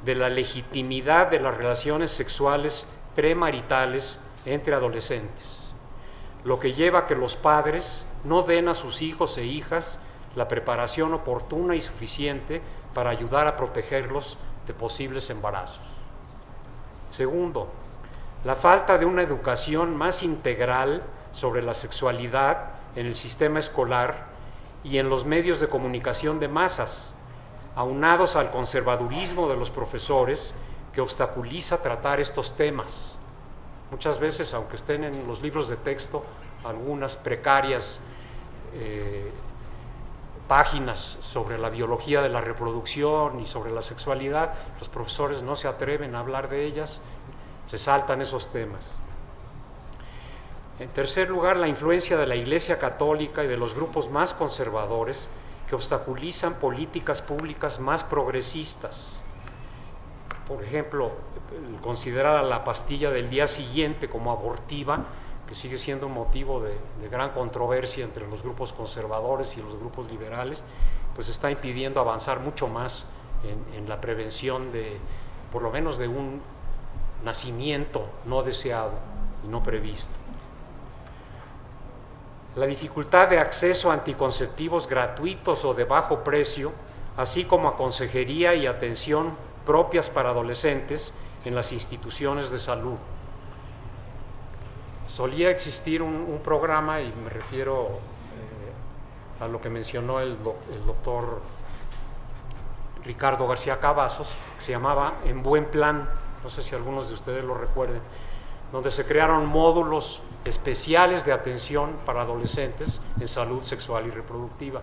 de la legitimidad de las relaciones sexuales premaritales entre adolescentes. lo que lleva a que los padres no den a sus hijos e hijas la preparación oportuna y suficiente para ayudar a protegerlos de posibles embarazos. Segundo, la falta de una educación más integral sobre la sexualidad en el sistema escolar y en los medios de comunicación de masas, aunados al conservadurismo de los profesores que obstaculiza tratar estos temas. Muchas veces, aunque estén en los libros de texto, algunas precarias páginas sobre la biología de la reproducción y sobre la sexualidad, los profesores no se atreven a hablar de ellas, se saltan esos temas. En tercer lugar, la influencia de la Iglesia Católica y de los grupos más conservadores que obstaculizan políticas públicas más progresistas. Por ejemplo, considerar la pastilla del día siguiente como abortiva, que sigue siendo un motivo de gran controversia entre los grupos conservadores y los grupos liberales, pues está impidiendo avanzar mucho más en la prevención de, por lo menos, de un nacimiento no deseado y no previsto. La dificultad de acceso a anticonceptivos gratuitos o de bajo precio, así como a consejería y atención propias para adolescentes en las instituciones de salud. Solía existir un programa, y me refiero a lo que mencionó el doctor Ricardo García Cavazos, que se llamaba En Buen Plan, no sé si algunos de ustedes lo recuerden, donde se crearon módulos especiales de atención para adolescentes en salud sexual y reproductiva.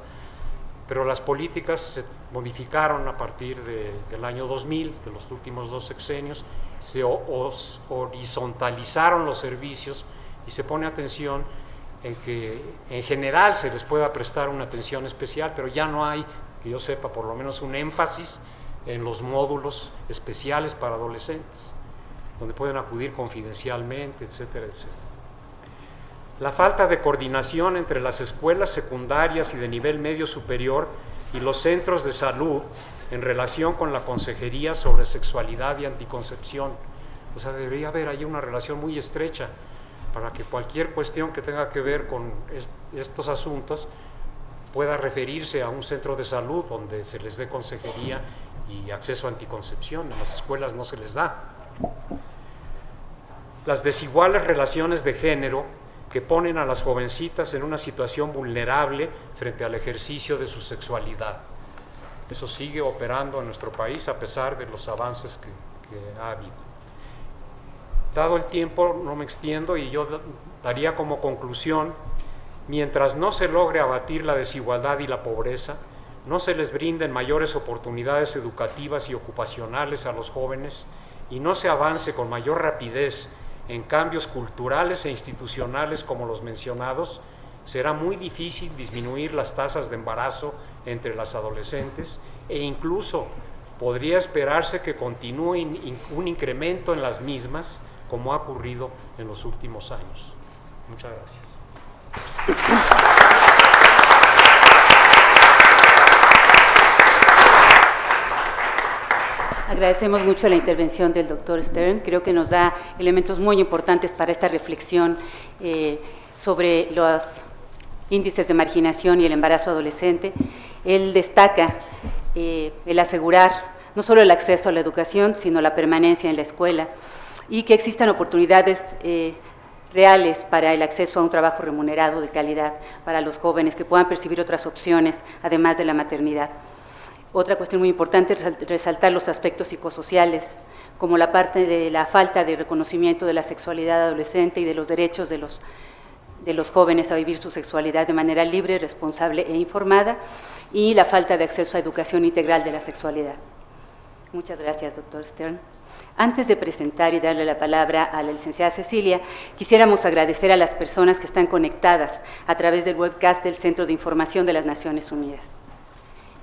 Pero las políticas se modificaron a partir del año 2000, de los últimos 2 sexenios, se horizontalizaron los servicios y se pone atención en que en general se les pueda prestar una atención especial, pero ya no hay, que yo sepa, por lo menos un énfasis en los módulos especiales para adolescentes, donde pueden acudir confidencialmente, etcétera, etcétera. La falta de coordinación entre las escuelas secundarias y de nivel medio superior y los centros de salud en relación con la consejería sobre sexualidad y anticoncepción. O sea, debería haber ahí una relación muy estrecha para que cualquier cuestión que tenga que ver con estos asuntos pueda referirse a un centro de salud donde se les dé consejería y acceso a anticoncepción. En las escuelas no se les da. Las desiguales relaciones de género que ponen a las jovencitas en una situación vulnerable frente al ejercicio de su sexualidad. Eso sigue operando en nuestro país a pesar de los avances que ha habido. Dado el tiempo, no me extiendo y yo daría como conclusión: mientras no se logre abatir la desigualdad y la pobreza, no se les brinden mayores oportunidades educativas y ocupacionales a los jóvenes y no se avance con mayor rapidez en cambios culturales e institucionales como los mencionados, será muy difícil disminuir las tasas de embarazo entre las adolescentes e incluso podría esperarse que continúe un incremento en las mismas, como ha ocurrido en los últimos años. Muchas gracias. Agradecemos mucho la intervención del doctor Stern. Creo que nos da elementos muy importantes para esta reflexión sobre los índices de marginación y el embarazo adolescente. Él destaca el asegurar no solo el acceso a la educación, sino la permanencia en la escuela y que existan oportunidades reales para el acceso a un trabajo remunerado de calidad para los jóvenes que puedan percibir otras opciones, además de la maternidad. Otra cuestión muy importante es resaltar los aspectos psicosociales, como la parte de la falta de reconocimiento de la sexualidad adolescente y de los derechos de los jóvenes a vivir su sexualidad de manera libre, responsable e informada, y la falta de acceso a educación integral de la sexualidad. Muchas gracias, doctor Stern. Antes de presentar y darle la palabra a la licenciada Cecilia, quisiéramos agradecer a las personas que están conectadas a través del webcast del Centro de Información de las Naciones Unidas.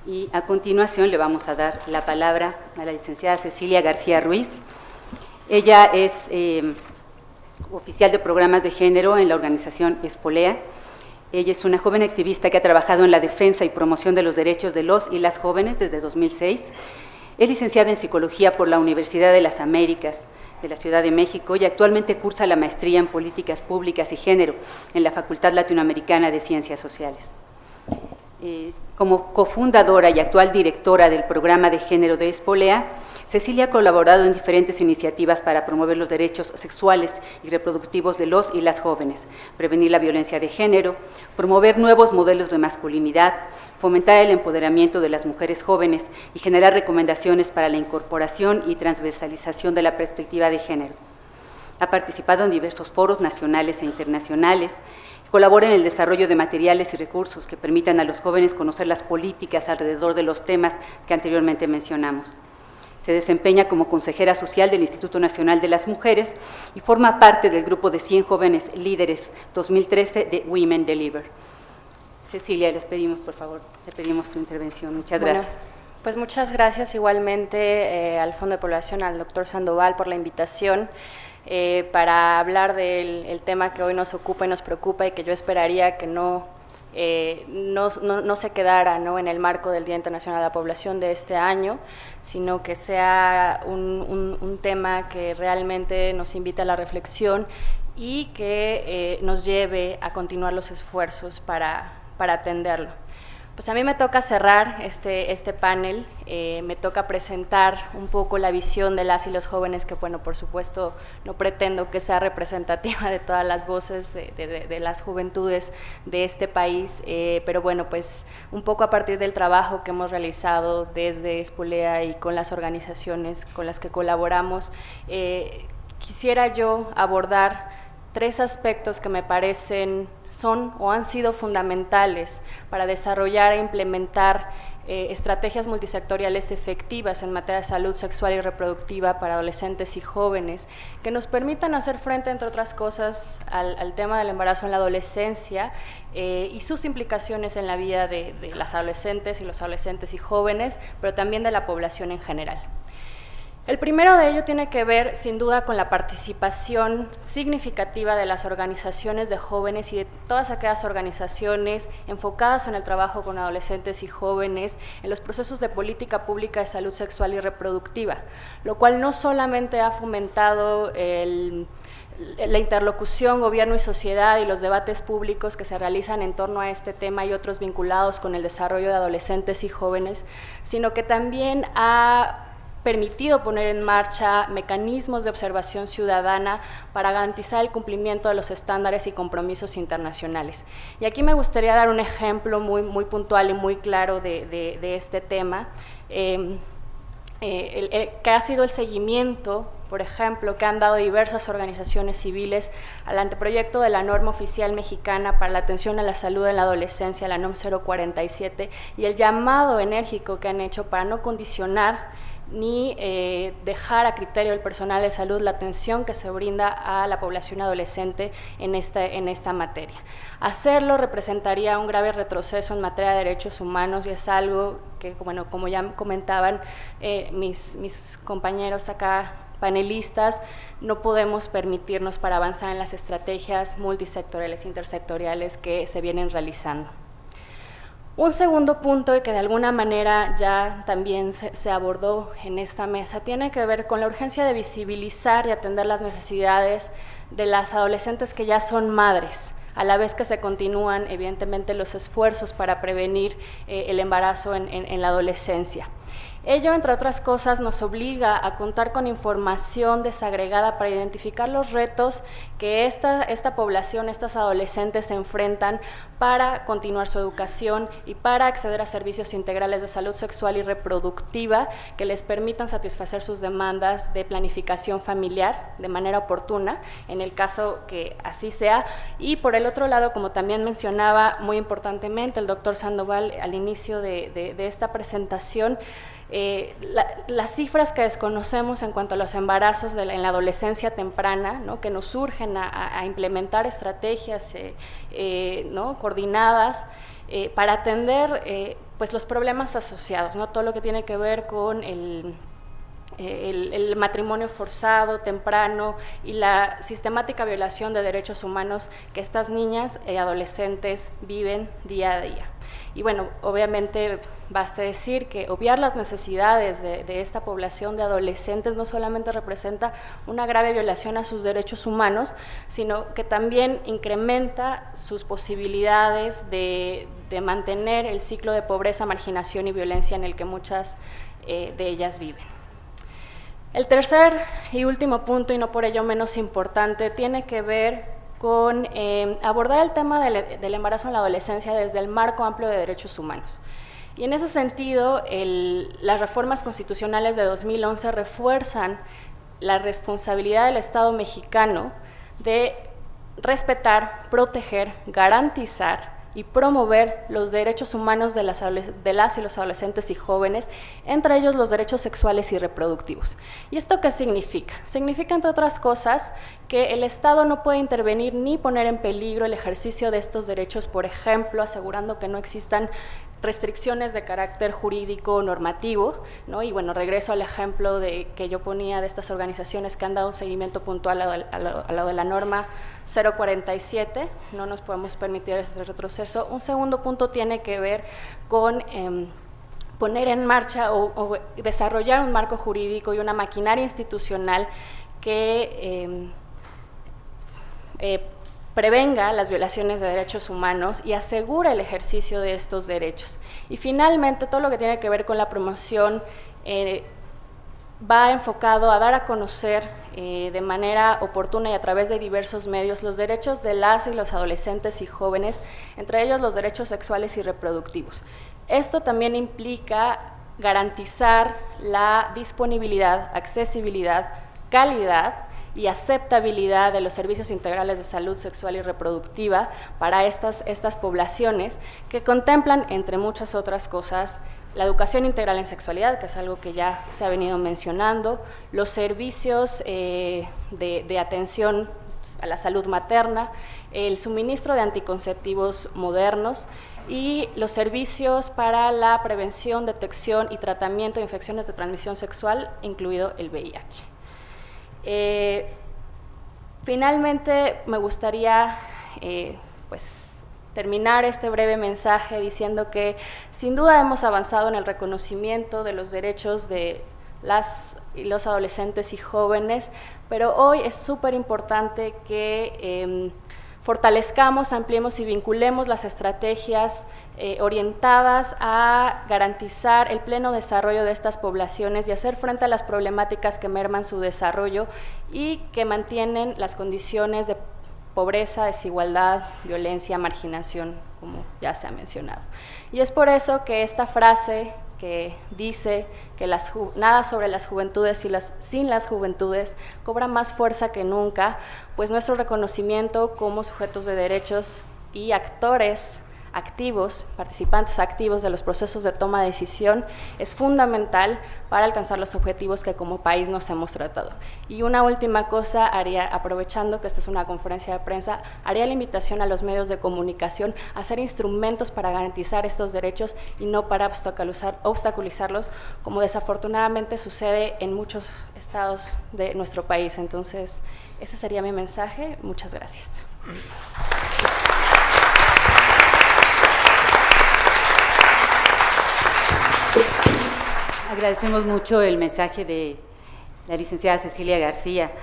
Y a continuación le vamos a dar la palabra a la licenciada Cecilia García Ruiz. Ella es oficial de programas de género en la organización Espolea. Ella es una joven activista que ha trabajado en la defensa y promoción de los derechos de los y las jóvenes desde 2006. Es licenciada en Psicología por la Universidad de las Américas, de la Ciudad de México y actualmente cursa la maestría en Políticas Públicas y Género en la Facultad Latinoamericana de Ciencias Sociales. Como cofundadora y actual directora del programa de género de Espolea, Cecilia ha colaborado en diferentes iniciativas para promover los derechos sexuales y reproductivos de los y las jóvenes, prevenir la violencia de género, promover nuevos modelos de masculinidad, fomentar el empoderamiento de las mujeres jóvenes y generar recomendaciones para la incorporación y transversalización de la perspectiva de género. Ha participado en diversos foros nacionales e internacionales, colabora en el desarrollo de materiales y recursos que permitan a los jóvenes conocer las políticas alrededor de los temas que anteriormente mencionamos. Se desempeña como consejera social del Instituto Nacional de las Mujeres y forma parte del grupo de 100 jóvenes líderes 2013 de Women Deliver. Cecilia, les pedimos, por favor, le pedimos tu intervención. Muchas gracias. Pues muchas gracias igualmente al Fondo de Población, al doctor Sandoval por la invitación para hablar del tema que hoy nos ocupa y nos preocupa y que yo esperaría que no se quedara, ¿no?, en el marco del Día Internacional de la Población de este año, sino que sea un tema que realmente nos invite a la reflexión y que nos lleve a continuar los esfuerzos para atenderlo. Pues a mí me toca cerrar este panel, me toca presentar un poco la visión de las y los jóvenes, que bueno, por supuesto no pretendo que sea representativa de todas las voces de las juventudes de este país, pero bueno, pues un poco a partir del trabajo que hemos realizado desde Espolea y con las organizaciones con las que colaboramos, quisiera yo abordar 3 aspectos que me parecen son o han sido fundamentales para desarrollar e implementar estrategias multisectoriales efectivas en materia de salud sexual y reproductiva para adolescentes y jóvenes, que nos permitan hacer frente, entre otras cosas, al tema del embarazo en la adolescencia y sus implicaciones en la vida de las adolescentes y los adolescentes y jóvenes, pero también de la población en general. El primero de ello tiene que ver, sin duda, con la participación significativa de las organizaciones de jóvenes y de todas aquellas organizaciones enfocadas en el trabajo con adolescentes y jóvenes en los procesos de política pública de salud sexual y reproductiva, lo cual no solamente ha fomentado la interlocución gobierno y sociedad y los debates públicos que se realizan en torno a este tema y otros vinculados con el desarrollo de adolescentes y jóvenes, sino que también ha permitido poner en marcha mecanismos de observación ciudadana para garantizar el cumplimiento de los estándares y compromisos internacionales. Y aquí me gustaría dar un ejemplo muy puntual y muy claro de este tema, que ha sido el seguimiento, por ejemplo, que han dado diversas organizaciones civiles al anteproyecto de la norma oficial mexicana para la atención a la salud en la adolescencia, la NOM 047, y el llamado enérgico que han hecho para no condicionar ni dejar a criterio del personal de salud la atención que se brinda a la población adolescente en esta materia. Hacerlo representaría un grave retroceso en materia de derechos humanos y es algo que, bueno, como ya comentaban mis compañeros acá panelistas, no podemos permitirnos para avanzar en las estrategias multisectoriales, intersectoriales que se vienen realizando. Un segundo punto que de alguna manera ya también se abordó en esta mesa tiene que ver con la urgencia de visibilizar y atender las necesidades de las adolescentes que ya son madres, a la vez que se continúan evidentemente los esfuerzos para prevenir el embarazo en la adolescencia. Ello, entre otras cosas, nos obliga a contar con información desagregada para identificar los retos que esta población, estas adolescentes se enfrentan para continuar su educación y para acceder a servicios integrales de salud sexual y reproductiva que les permitan satisfacer sus demandas de planificación familiar de manera oportuna, en el caso que así sea. Y por el otro lado, como también mencionaba muy importantemente el doctor Sandoval al inicio de esta presentación, las cifras que desconocemos en cuanto a los embarazos en la adolescencia temprana, ¿no?, que nos urgen a implementar estrategias ¿no?, coordinadas para atender pues los problemas asociados, ¿no?, todo lo que tiene que ver con el matrimonio forzado, temprano y la sistemática violación de derechos humanos que estas niñas y adolescentes viven día a día. Y bueno, obviamente basta decir que obviar las necesidades de esta población de adolescentes no solamente representa una grave violación a sus derechos humanos, sino que también incrementa sus posibilidades de mantener el ciclo de pobreza, marginación y violencia en el que muchas de ellas viven. El tercer y último punto, y no por ello menos importante, tiene que ver con abordar el tema del embarazo en la adolescencia desde el marco amplio de derechos humanos. Y en ese sentido, las reformas constitucionales de 2011 refuerzan la responsabilidad del Estado mexicano de respetar, proteger, garantizar y promover los derechos humanos de las y los adolescentes y jóvenes, entre ellos los derechos sexuales y reproductivos. ¿Y esto qué significa? Significa, entre otras cosas, que el Estado no puede intervenir ni poner en peligro el ejercicio de estos derechos, por ejemplo, asegurando que no existan restricciones de carácter jurídico normativo, ¿no? Y bueno, regreso al ejemplo que yo ponía de estas organizaciones que han dado un seguimiento puntual a lo de la norma 047, no nos podemos permitir ese retroceso. Un segundo punto tiene que ver con poner en marcha o desarrollar un marco jurídico y una maquinaria institucional que prevenga las violaciones de derechos humanos y asegure el ejercicio de estos derechos. Y finalmente, todo lo que tiene que ver con la promoción va enfocado a dar a conocer de manera oportuna y a través de diversos medios los derechos de las y los adolescentes y jóvenes, entre ellos los derechos sexuales y reproductivos. Esto también implica garantizar la disponibilidad, accesibilidad, calidad y aceptabilidad de los servicios integrales de salud sexual y reproductiva para estas poblaciones que contemplan, entre muchas otras cosas, la educación integral en sexualidad, que es algo que ya se ha venido mencionando, los servicios de atención a la salud materna, el suministro de anticonceptivos modernos y los servicios para la prevención, detección y tratamiento de infecciones de transmisión sexual, incluido el VIH. Finalmente, me gustaría terminar este breve mensaje diciendo que sin duda hemos avanzado en el reconocimiento de los derechos de las y los adolescentes y jóvenes, pero hoy es súper importante que fortalezcamos, ampliemos y vinculemos las estrategias orientadas a garantizar el pleno desarrollo de estas poblaciones y hacer frente a las problemáticas que merman su desarrollo y que mantienen las condiciones de pobreza, desigualdad, violencia, marginación, como ya se ha mencionado. Y es por eso que esta frase que dice que nada sobre las juventudes sin las juventudes cobra más fuerza que nunca, pues nuestro reconocimiento como sujetos de derechos y actores activos, participantes activos de los procesos de toma de decisión es fundamental para alcanzar los objetivos que como país nos hemos tratado. Y una última cosa, aprovechando que esta es una conferencia de prensa, haría la invitación a los medios de comunicación a hacer instrumentos para garantizar estos derechos y no para obstaculizarlos, como desafortunadamente sucede en muchos estados de nuestro país. Entonces, ese sería mi mensaje. Muchas gracias. Agradecemos mucho el mensaje de la licenciada Cecilia García.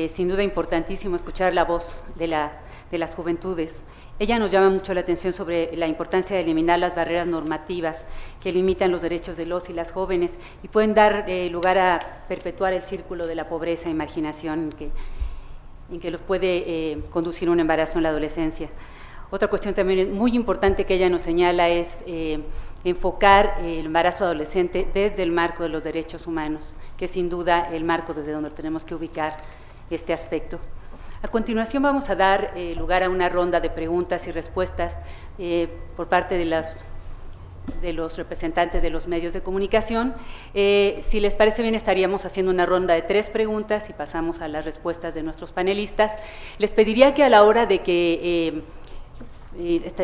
Sin duda importantísimo escuchar la voz de las juventudes. Ella nos llama mucho la atención sobre la importancia de eliminar las barreras normativas que limitan los derechos de los y las jóvenes y pueden dar lugar a perpetuar el círculo de la pobreza y marginación en que los puede conducir un embarazo en la adolescencia. Otra cuestión también muy importante que ella nos señala es enfocar el embarazo adolescente desde el marco de los derechos humanos, que es sin duda el marco desde donde tenemos que ubicar este aspecto. A continuación vamos a dar lugar a una ronda de preguntas y respuestas por parte de los representantes de los medios de comunicación. Si les parece bien, estaríamos haciendo una ronda de 3 preguntas y pasamos a las respuestas de nuestros panelistas. Les pediría que a la hora de que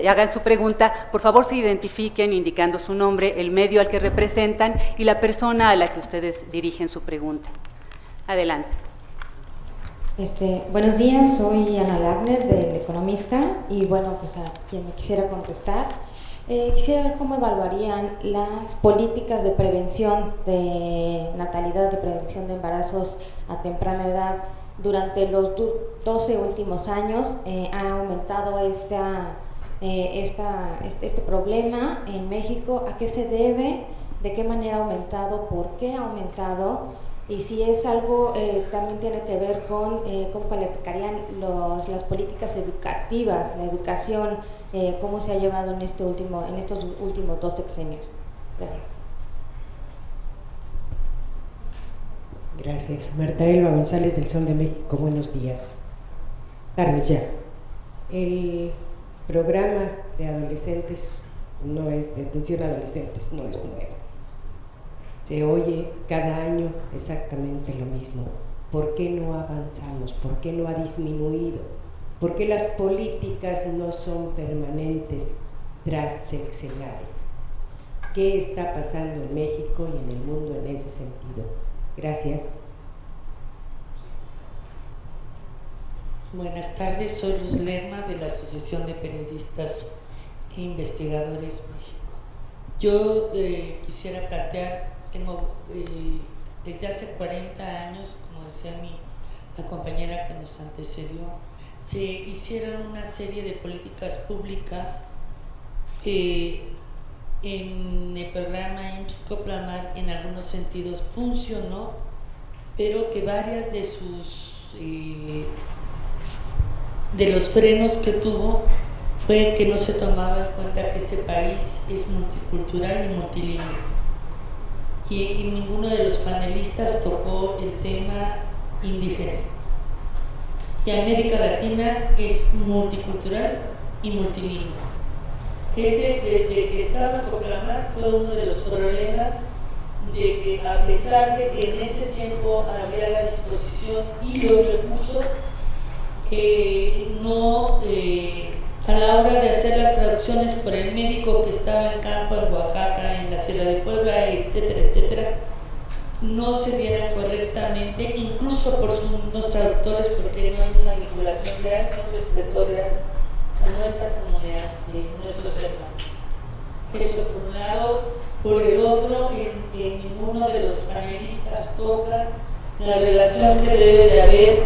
hagan su pregunta, por favor se identifiquen indicando su nombre, el medio al que representan y la persona a la que ustedes dirigen su pregunta. Adelante. Buenos días, soy Ana Lagner del Economista y bueno, pues a quien me quisiera contestar, quisiera ver cómo evaluarían las políticas de prevención de natalidad, de prevención de embarazos a temprana edad. Durante los 12 últimos años ha aumentado este problema en México. ¿A qué se debe? ¿De qué manera ha aumentado? ¿Por qué ha aumentado? Y si es algo, también tiene que ver con cómo calificarían las políticas educativas, la educación, cómo se ha llevado en estos últimos 2 sexenios. Gracias. Gracias. Marta Elba González del Sol de México, buenos días. Tardes ya. El programa de adolescentes de atención a adolescentes no es nuevo. Se oye cada año exactamente lo mismo. ¿Por qué no avanzamos? ¿Por qué no ha disminuido? ¿Por qué las políticas no son permanentes transsexenales? ¿Qué está pasando en México y en el mundo en ese sentido? Gracias. Buenas tardes, soy Luz Lerma de la Asociación de Periodistas e Investigadores México. Yo quisiera plantear, desde hace 40 años, como decía la compañera que nos antecedió, se hicieron una serie de políticas públicas en el programa IMSS-Coplamar en algunos sentidos funcionó, pero que varias de los frenos que tuvo fue que no se tomaba en cuenta que este país es multicultural y multilingüe. Y ninguno de los panelistas tocó el tema indígena. Y América Latina es multicultural y multilingüe. Desde que estaba Coplamar fue uno de los problemas de que, a pesar de que en ese tiempo había la disposición y los recursos, a la hora de hacer las traducciones por el médico que estaba en campo en Oaxaca, en la Sierra de Puebla, etcétera, etcétera, no se dieran correctamente, incluso por unos traductores, porque no hay una vinculación real, no respeto real a nuestras comunidades, nuestros hermanos. Eso por un lado. Por el otro, ninguno de los panelistas toca la relación que debe de haber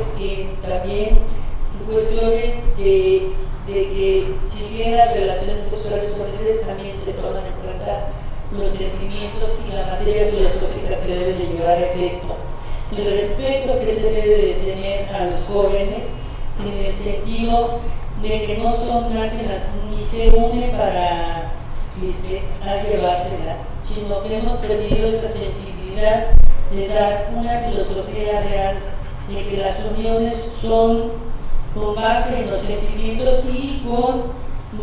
también en cuestiones de que, si bien las relaciones sexuales horribles, también se toman en cuenta los sentimientos y la materia filosófica que debe de llevar a efecto. El respeto que se debe de tener a los jóvenes en el sentido de que no son máquinas ni se unen para llevársela, sino que hemos perdido esa sensibilidad de dar una filosofía real, de que las uniones son con base en los sentimientos y con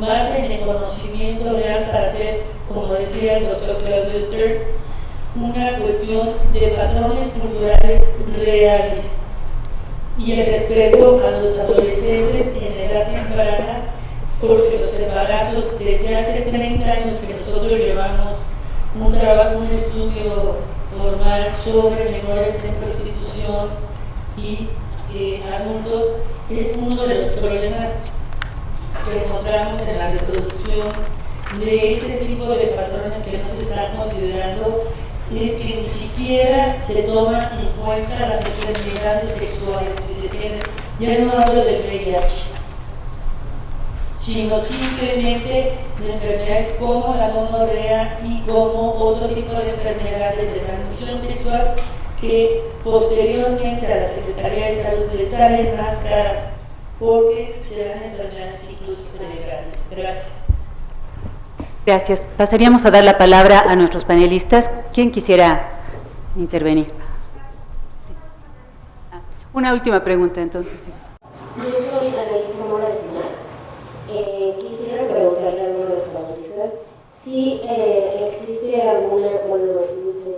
base en el conocimiento real para hacer, como decía el doctor Claudio Stern, una cuestión de patrones culturales reales y el respeto a los adolescentes en edad temprana, porque los embarazos, desde hace 30 años que nosotros llevamos un estudio formal sobre menores en prostitución y adultos, uno de los problemas que encontramos en la reproducción de ese tipo de patrones que no se están considerando es que ni siquiera se toman en cuenta las enfermedades sexuales que se tienen. Ya no hablo del VIH, sino simplemente de enfermedades como la gonorrea y como otro tipo de enfermedades de transmisión sexual que posteriormente a la Secretaría de Salud les salen más caras porque serán enfermedades incluso cerebrales. Gracias. Gracias. Pasaríamos a dar la palabra a nuestros panelistas. ¿Quién quisiera intervenir? Una última pregunta, entonces. Yo soy Anaísa Mora Señal. Quisiera preguntarle a uno de los panelistas si existe alguna,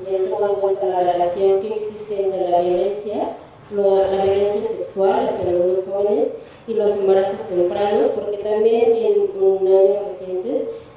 si han tomado en cuenta la relación que existe entre la violencia sexual hacia algunos jóvenes y los embarazos tempranos, porque también en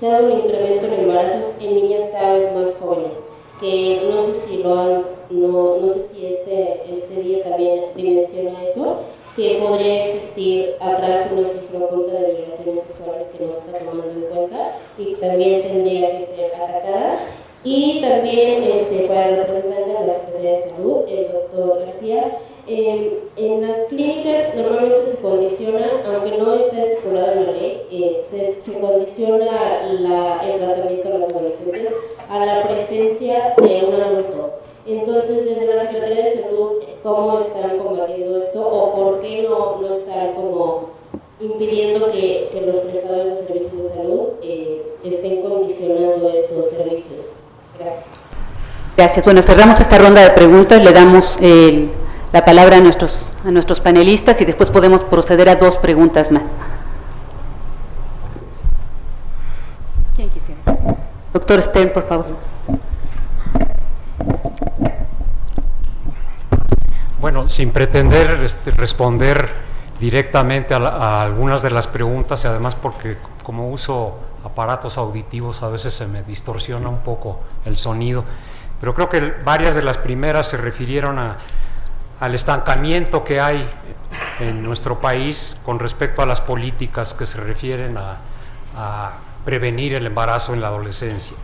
se ha dado un incremento en embarazos en niñas cada vez más jóvenes, que no sé si no sé si este día también dimensiona eso, que podría existir atrás una cifra oculta de violaciones sexuales que no se está tomando en cuenta y que también tendría que ser atacada. Y también para el representante de la Secretaría de Salud, el doctor García, en las clínicas normalmente se condiciona, aunque no está estipulado en la ley, se condiciona el tratamiento de los adolescentes a la presencia de un adulto. Entonces, desde la Secretaría de Salud, ¿cómo están combatiendo esto o por qué no están como impidiendo que los prestadores de servicios de salud estén condicionando estos servicios? Gracias. Gracias. Bueno, cerramos esta ronda de preguntas, le damos la palabra a nuestros panelistas y después podemos proceder a 2 preguntas más. ¿Quién quisiera? Doctor Stern, por favor. Bueno, sin pretender responder directamente a algunas de las preguntas y además porque como uso aparatos auditivos a veces se me distorsiona un poco el sonido, pero creo que varias de las primeras se refirieron al estancamiento que hay en nuestro país con respecto a las políticas que se refieren a prevenir el embarazo en la adolescencia.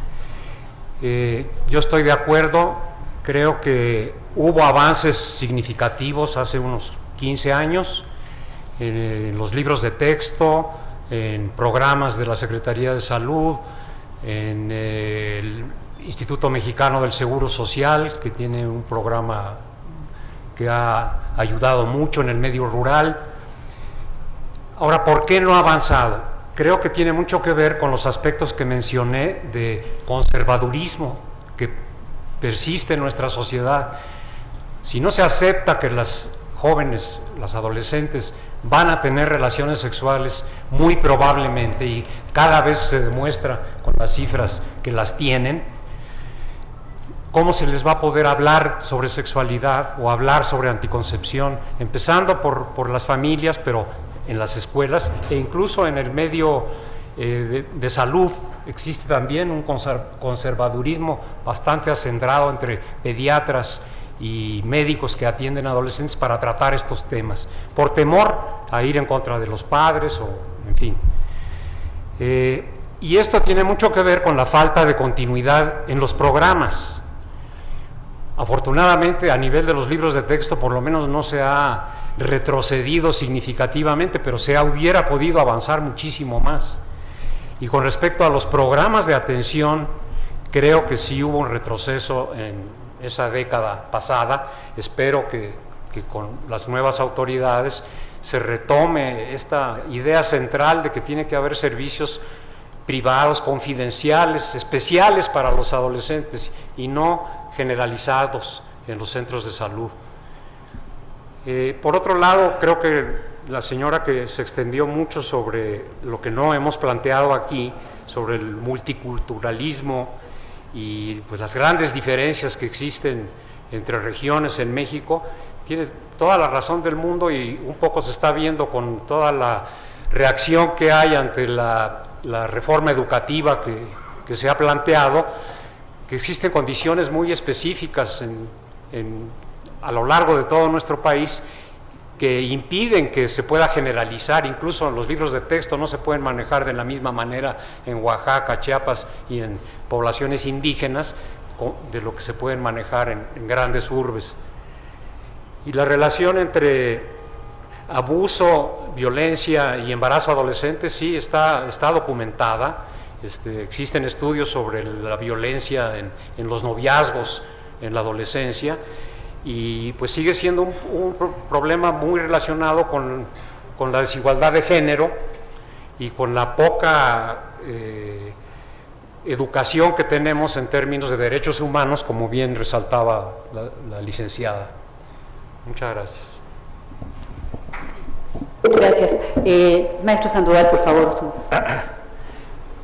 Yo estoy de acuerdo. Creo que hubo avances significativos hace unos 15 años en los libros de texto, en programas de la Secretaría de Salud, en el Instituto Mexicano del Seguro Social, que tiene un programa que ha ayudado mucho en el medio rural. Ahora, ¿por qué no ha avanzado? Creo que tiene mucho que ver con los aspectos que mencioné de conservadurismo que persiste en nuestra sociedad. Si no se acepta que las jóvenes, las adolescentes, van a tener relaciones sexuales, muy probablemente, y cada vez se demuestra con las cifras que las tienen, ¿cómo se les va a poder hablar sobre sexualidad o hablar sobre anticoncepción? Empezando por las familias, pero en las escuelas e incluso en el medio de salud. Existe también un conservadurismo bastante acendrado entre pediatras y médicos que atienden a adolescentes para tratar estos temas, por temor a ir en contra de los padres o en fin. Y esto tiene mucho que ver con la falta de continuidad en los programas. Afortunadamente, a nivel de los libros de texto, por lo menos no se ha retrocedido significativamente, pero se hubiera podido avanzar muchísimo más. Y con respecto a los programas de atención, creo que sí hubo un retroceso en esa década pasada. Espero que con las nuevas autoridades se retome esta idea central de que tiene que haber servicios privados, confidenciales, especiales para los adolescentes y no generalizados en los centros de salud. Por otro lado, creo que la señora que se extendió mucho sobre lo que no hemos planteado aquí, sobre el multiculturalismo y pues las grandes diferencias que existen entre regiones en México, tiene toda la razón del mundo y un poco se está viendo con toda la reacción que hay ante la reforma educativa que se ha planteado, que existen condiciones muy específicas a lo largo de todo nuestro país que impiden que se pueda generalizar. Incluso los libros de texto no se pueden manejar de la misma manera en Oaxaca, Chiapas y en poblaciones indígenas de lo que se pueden manejar en grandes urbes. Y la relación entre abuso, violencia y embarazo adolescente sí está documentada. Existen estudios sobre la violencia en los noviazgos en la adolescencia, y pues sigue siendo un problema muy relacionado con la desigualdad de género y con la poca educación que tenemos en términos de derechos humanos, como bien resaltaba la licenciada. Muchas gracias. Gracias. Maestro Sandoval, por favor.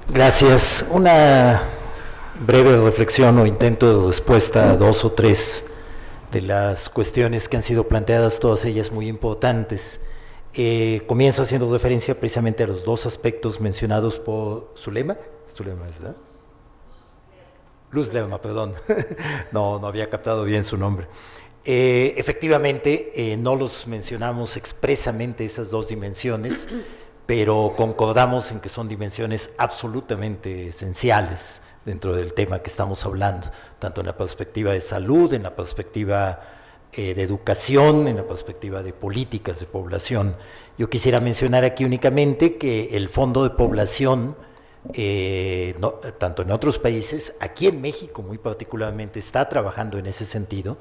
Gracias. Una breve reflexión o intento de respuesta a 2 o 3 de las cuestiones que han sido planteadas, todas ellas muy importantes. Comienzo haciendo referencia precisamente a los 2 aspectos mencionados por Zulema. Su lema es, ¿verdad? Luz Lerma, perdón. No había captado bien su nombre. Efectivamente, no los mencionamos expresamente esas dos dimensiones, pero concordamos en que son dimensiones absolutamente esenciales dentro del tema que estamos hablando, tanto en la perspectiva de salud, en la perspectiva de educación, en la perspectiva de políticas de población. Yo quisiera mencionar aquí únicamente que el Fondo de Población, tanto en otros países, aquí en México muy particularmente, está trabajando en ese sentido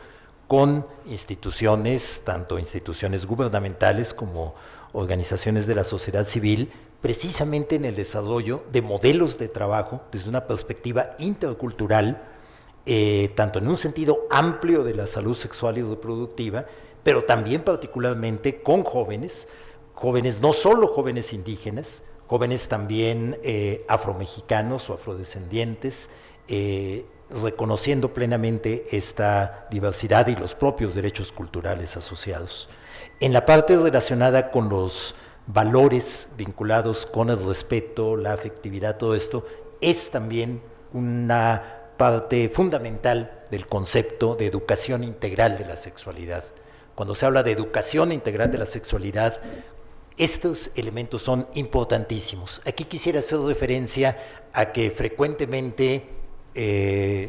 con instituciones, tanto instituciones gubernamentales como organizaciones de la sociedad civil, precisamente en el desarrollo de modelos de trabajo desde una perspectiva intercultural, tanto en un sentido amplio de la salud sexual y reproductiva, pero también particularmente con jóvenes no solo jóvenes indígenas, jóvenes también afromexicanos o afrodescendientes, reconociendo plenamente esta diversidad y los propios derechos culturales asociados. En la parte relacionada con los valores vinculados con el respeto, la afectividad, todo esto, es también una parte fundamental del concepto de educación integral de la sexualidad. Cuando se habla de educación integral de la sexualidad, estos elementos son importantísimos. Aquí quisiera hacer referencia a que frecuentemente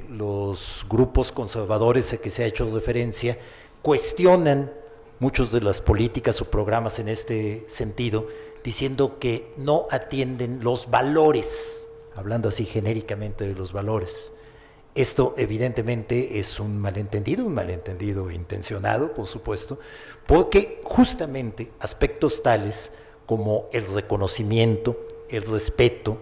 los grupos conservadores a que se ha hecho referencia cuestionan muchas de las políticas o programas en este sentido, diciendo que no atienden los valores, hablando así genéricamente de los valores. Esto evidentemente es un malentendido intencionado, por supuesto, porque justamente aspectos tales como el reconocimiento, el respeto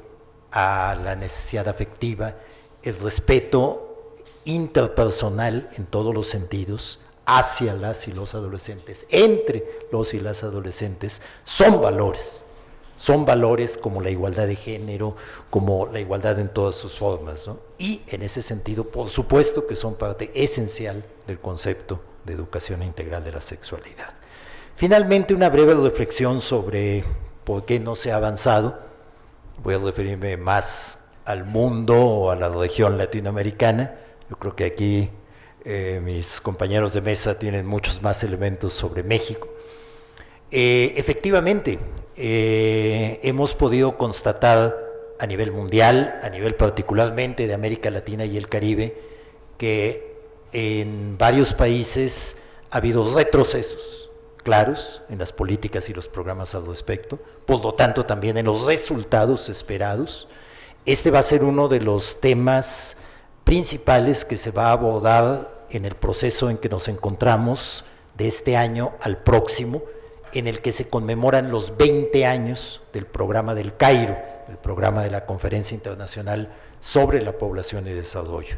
a la necesidad afectiva, el respeto interpersonal en todos los sentidos hacia las y los adolescentes, entre los y las adolescentes, son valores como la igualdad de género, como la igualdad en todas sus formas, ¿no? Y en ese sentido, por supuesto que son parte esencial del concepto de educación integral de la sexualidad. Finalmente, una breve reflexión sobre por qué no se ha avanzado. Voy a referirme más al mundo o a la región latinoamericana. Yo creo que aquí mis compañeros de mesa tienen muchos más elementos sobre México. Efectivamente, hemos podido constatar a nivel mundial, a nivel particularmente de América Latina y el Caribe, que en varios países ha habido retrocesos claros en las políticas y los programas al respecto, por lo tanto también en los resultados esperados. Este va a ser uno de los temas principales que se va a abordar en el proceso en que nos encontramos de este año al próximo, en el que se conmemoran los 20 años del programa del Cairo, el programa de la Conferencia Internacional sobre la Población y Desarrollo.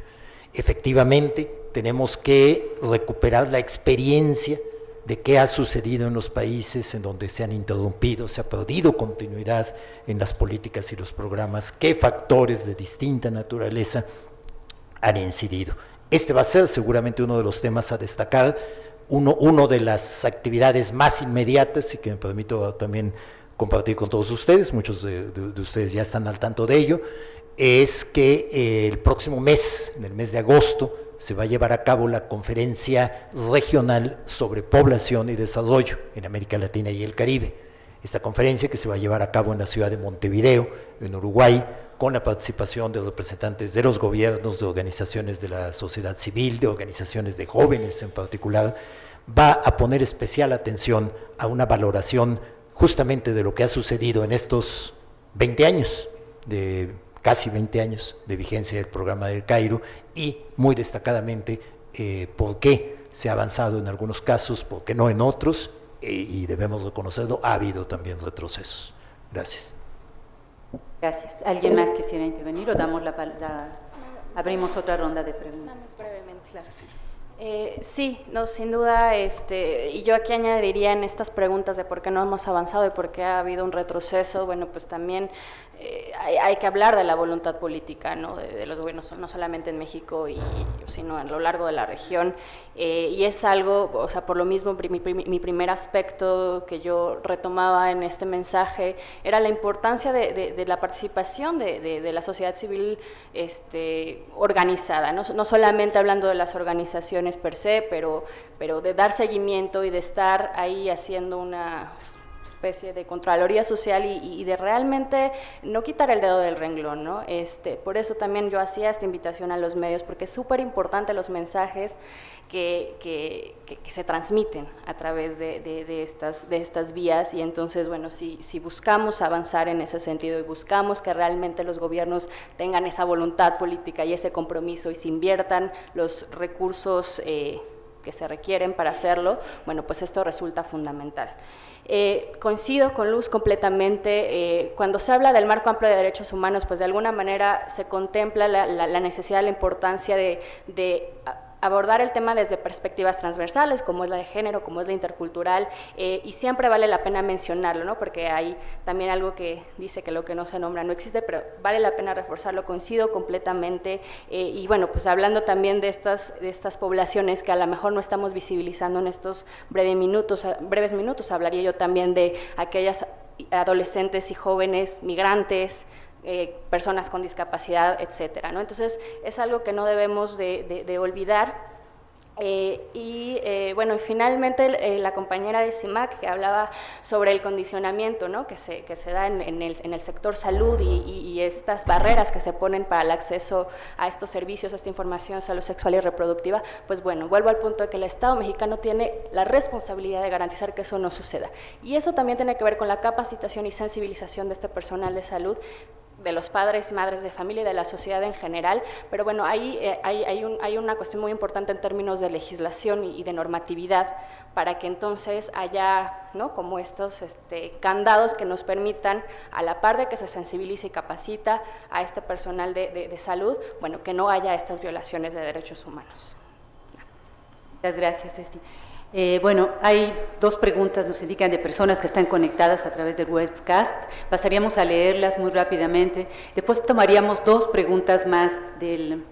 Efectivamente, tenemos que recuperar la experiencia de qué ha sucedido en los países en donde se han interrumpido, se ha perdido continuidad en las políticas y los programas, qué factores de distinta naturaleza han incidido. Este va a ser seguramente uno de los temas a destacar, uno de las actividades más inmediatas, y que me permito también compartir con todos ustedes, muchos de ustedes ya están al tanto de ello, es que el próximo mes, en el mes de agosto, se va a llevar a cabo la conferencia regional sobre población y desarrollo en América Latina y el Caribe. Esta conferencia, que se va a llevar a cabo en la ciudad de Montevideo, en Uruguay, con la participación de representantes de los gobiernos, de organizaciones de la sociedad civil, de organizaciones de jóvenes en particular, va a poner especial atención a una valoración justamente de lo que ha sucedido en estos 20 años, casi 20 años de vigencia del programa del Cairo, y muy destacadamente por qué se ha avanzado en algunos casos, por qué no en otros, y debemos reconocerlo, ha habido también retrocesos. Gracias. Gracias. ¿Alguien más quisiera intervenir o damos abrimos otra ronda de preguntas? Vamos brevemente, claro. Sí. Sí, no, sin duda, y yo aquí añadiría en estas preguntas de por qué no hemos avanzado y por qué ha habido un retroceso, bueno, pues también hay que hablar de la voluntad política, ¿no? de los gobiernos, no solamente en México, sino a lo largo de la región, y es algo, o sea, por lo mismo, mi primer aspecto que yo retomaba en este mensaje era la importancia de la participación de la sociedad civil organizada, no solamente hablando de las organizaciones per se, pero de dar seguimiento y de estar ahí haciendo una especie de contraloría social y de realmente no quitar el dedo del renglón, ¿no? Por eso también yo hacía esta invitación a los medios, porque es súper importante los mensajes que se transmiten a través de estas vías, y entonces, bueno, si buscamos avanzar en ese sentido y buscamos que realmente los gobiernos tengan esa voluntad política y ese compromiso y se inviertan los recursos que se requieren para hacerlo, bueno, pues esto resulta fundamental. Coincido con Luz completamente. Cuando se habla del marco amplio de derechos humanos, pues de alguna manera se contempla la necesidad, la importancia de abordar el tema desde perspectivas transversales, como es la de género, como es la intercultural, y siempre vale la pena mencionarlo, ¿no? Porque hay también algo que dice que lo que no se nombra no existe, pero vale la pena reforzarlo, coincido completamente, y bueno, pues hablando también de estas poblaciones que a lo mejor no estamos visibilizando en estos breves minutos, hablaría yo también de aquellas adolescentes y jóvenes migrantes, personas con discapacidad, etcétera, ¿no? Entonces, es algo que no debemos de olvidar. Bueno, y finalmente la compañera de CIMAC que hablaba sobre el condicionamiento, ¿no? que se da en el sector salud y estas barreras que se ponen para el acceso a estos servicios, a esta información, salud sexual y reproductiva, pues bueno, vuelvo al punto de que el Estado mexicano tiene la responsabilidad de garantizar que eso no suceda. Y eso también tiene que ver con la capacitación y sensibilización de este personal de salud, de los padres y madres de familia y de la sociedad en general, pero bueno, hay una cuestión muy importante en términos de legislación y de normatividad para que entonces haya, ¿no? como estos candados que nos permitan, a la par de que se sensibilice y capacita a este personal de salud, bueno, que no haya estas violaciones de derechos humanos. Muchas gracias, Ceci. Bueno, hay dos preguntas, nos indican, de personas que están conectadas a través del webcast. Pasaríamos a leerlas muy rápidamente. Después tomaríamos dos preguntas más del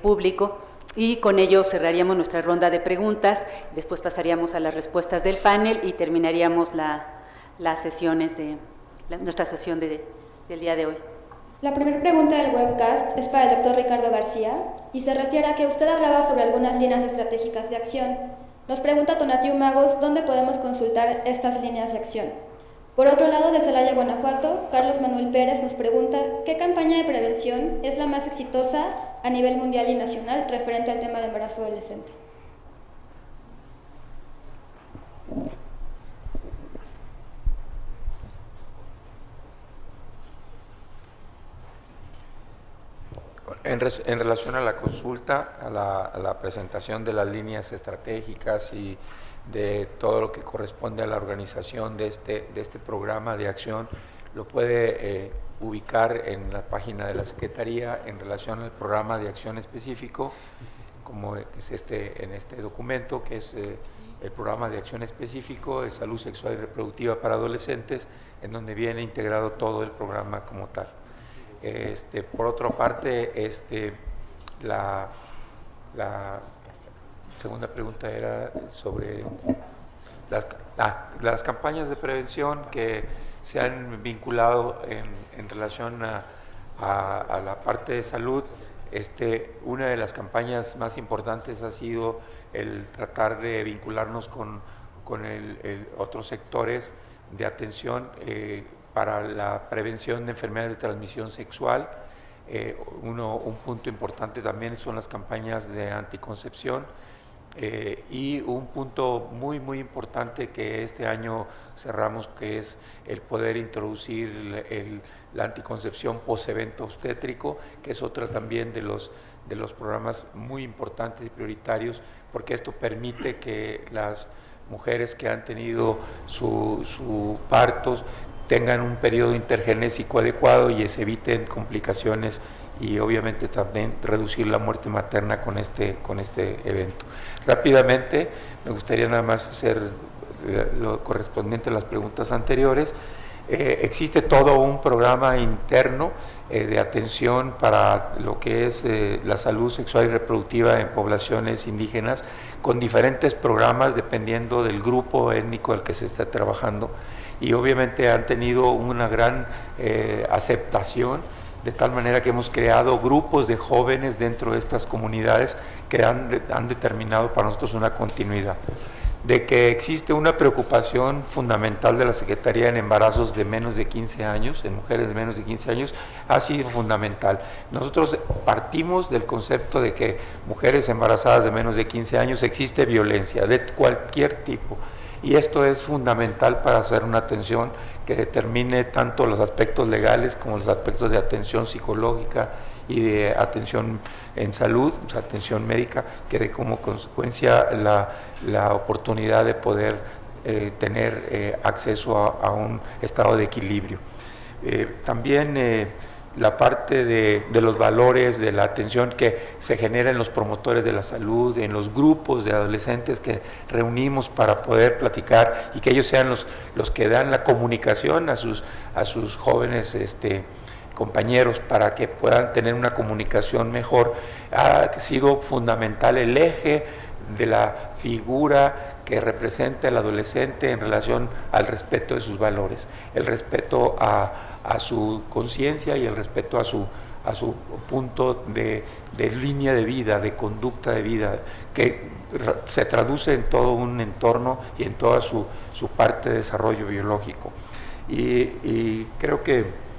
público y con ello cerraríamos nuestra ronda de preguntas. Después pasaríamos a las respuestas del panel y terminaríamos las sesiones nuestra sesión del día de hoy. La primera pregunta del webcast es para el doctor Ricardo García y se refiere a que usted hablaba sobre algunas líneas estratégicas de acción. Nos pregunta Tonatiu Magos dónde podemos consultar estas líneas de acción. Por otro lado, de Celaya, Guanajuato, Carlos Manuel Pérez nos pregunta ¿qué campaña de prevención es la más exitosa a nivel mundial y nacional referente al tema de embarazo adolescente? En relación a la consulta, a la presentación de las líneas estratégicas y de todo lo que corresponde a la organización de este programa de acción, lo puede ubicar en la página de la Secretaría en relación al programa de acción específico, como es en este documento, que es el programa de acción específico de salud sexual y reproductiva para adolescentes, en donde viene integrado todo el programa como tal. Por otra parte, la segunda pregunta era sobre las campañas de prevención que se han vinculado en relación a la parte de salud. Una de las campañas más importantes ha sido el tratar de vincularnos con otros sectores de atención para la prevención de enfermedades de transmisión sexual. Un punto importante también son las campañas de anticoncepción, y un punto muy muy importante que este año cerramos, que es el poder introducir la anticoncepción post-evento obstétrico, que es otra también de los programas muy importantes y prioritarios, porque esto permite que las mujeres que han tenido su partos tengan un periodo intergenésico adecuado y se eviten complicaciones y obviamente también reducir la muerte materna con este evento. Rápidamente, me gustaría nada más hacer lo correspondiente a las preguntas anteriores. Existe todo un programa interno de atención para lo que es la salud sexual y reproductiva en poblaciones indígenas, con diferentes programas dependiendo del grupo étnico al que se está trabajando, y obviamente han tenido una gran aceptación, de tal manera que hemos creado grupos de jóvenes dentro de estas comunidades que han determinado para nosotros una continuidad. De que existe una preocupación fundamental de la Secretaría en embarazos de menos de 15 años, en mujeres de menos de 15 años, ha sido fundamental. Nosotros partimos del concepto de que mujeres embarazadas de menos de 15 años existe violencia de cualquier tipo, y esto es fundamental para hacer una atención que determine tanto los aspectos legales como los aspectos de atención psicológica y de atención en salud, o sea, atención médica, que dé como consecuencia la oportunidad de poder tener acceso a un estado de equilibrio. También la parte de los valores, de la atención que se genera en los promotores de la salud, en los grupos de adolescentes que reunimos para poder platicar, y que ellos sean los que dan la comunicación a sus jóvenes compañeros para que puedan tener una comunicación mejor. Ha sido fundamental el eje de la figura que representa el adolescente en relación al respeto de sus valores, el respeto a su conciencia y el respeto a su punto de línea de vida, de conducta de vida, que se traduce en todo un entorno y en toda su parte de desarrollo biológico. Y creo que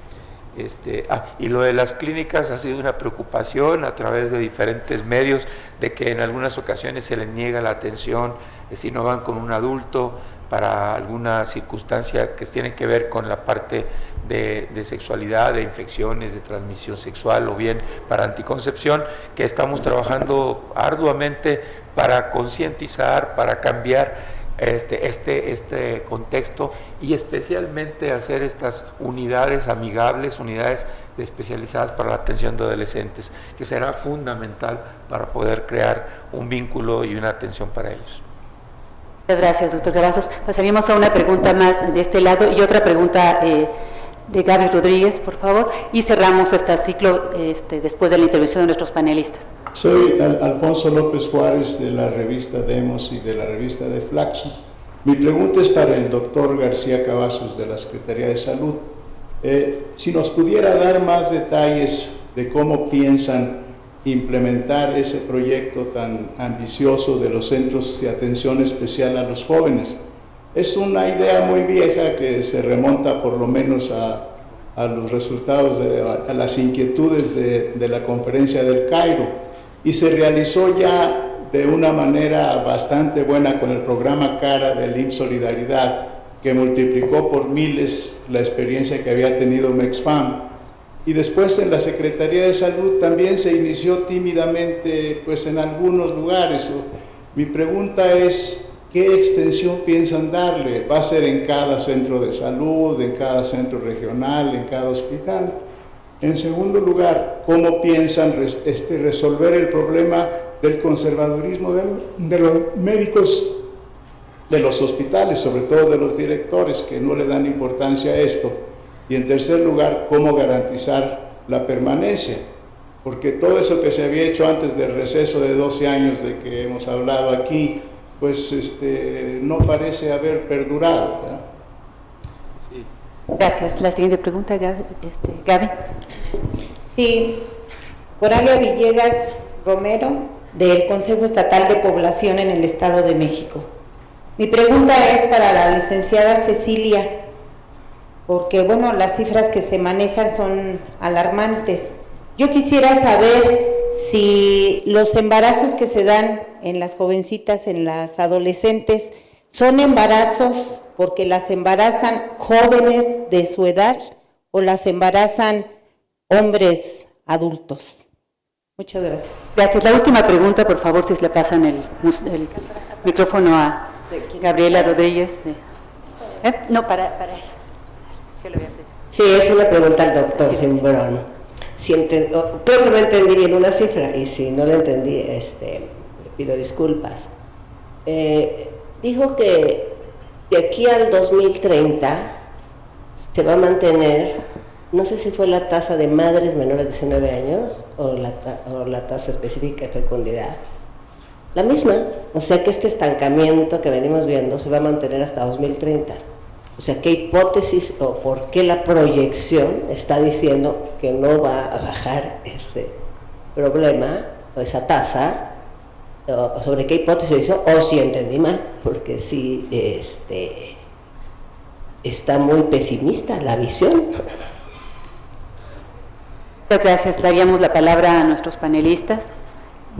y lo de las clínicas ha sido una preocupación a través de diferentes medios, de que en algunas ocasiones se les niega la atención si no van con un adulto para alguna circunstancia que tiene que ver con la parte de sexualidad, de infecciones de transmisión sexual, o bien para anticoncepción, que estamos trabajando arduamente para concientizar, para cambiar este contexto, y especialmente hacer estas unidades amigables, unidades especializadas para la atención de adolescentes, que será fundamental para poder crear un vínculo y una atención para ellos. Muchas gracias, doctor Cavazos. Pasaríamos a una pregunta más de este lado y otra pregunta de Gaby Rodríguez, por favor, y cerramos este ciclo después de la intervención de nuestros panelistas. Soy Alfonso López Juárez, de la revista Demos y de la revista de Flaxo. Mi pregunta es para el doctor García Cavazos, de la Secretaría de Salud. Si nos pudiera dar más detalles de cómo piensan implementar ese proyecto tan ambicioso de los centros de atención especial a los jóvenes. Es una idea muy vieja que se remonta por lo menos a los resultados, a las inquietudes de la conferencia del Cairo, y se realizó ya de una manera bastante buena con el programa CARA del IMSS Solidaridad, que multiplicó por miles la experiencia que había tenido Mexfam. Y después en la Secretaría de Salud también se inició tímidamente, pues en algunos lugares. Mi pregunta es, ¿qué extensión piensan darle? ¿Va a ser en cada centro de salud, en cada centro regional, en cada hospital? En segundo lugar, ¿cómo piensan resolver el problema del conservadurismo de los médicos de los hospitales, sobre todo de los directores, que no le dan importancia a esto? Y en tercer lugar, ¿cómo garantizar la permanencia? Porque todo eso que se había hecho antes del receso de 12 años de que hemos hablado aquí, pues no parece haber perdurado, ¿verdad? Sí. Gracias. La siguiente pregunta, Gaby. Sí, Coralia Villegas Romero, del Consejo Estatal de Población en el Estado de México. Mi pregunta es para la licenciada Cecilia, porque bueno, las cifras que se manejan son alarmantes. Yo quisiera saber si los embarazos que se dan en las jovencitas, en las adolescentes, son embarazos porque las embarazan jóvenes de su edad o las embarazan hombres adultos. Muchas gracias. Gracias. La última pregunta, por favor, si le pasan el micrófono a Gabriela Rodríguez. No, para ella. Sí, es una pregunta al doctor Simbrón. creo que no entendí bien una cifra, y si no la entendí, le pido disculpas. Dijo que de aquí al 2030 se va a mantener, no sé si fue la tasa de madres menores de 19 años o la tasa específica de fecundidad, la misma, o sea que este estancamiento que venimos viendo se va a mantener hasta 2030. O sea, ¿qué hipótesis o por qué la proyección está diciendo que no va a bajar ese problema o esa tasa? O sobre qué hipótesis hizo, o si entendí mal, porque sí está muy pesimista la visión. Muchas gracias. Daríamos la palabra a nuestros panelistas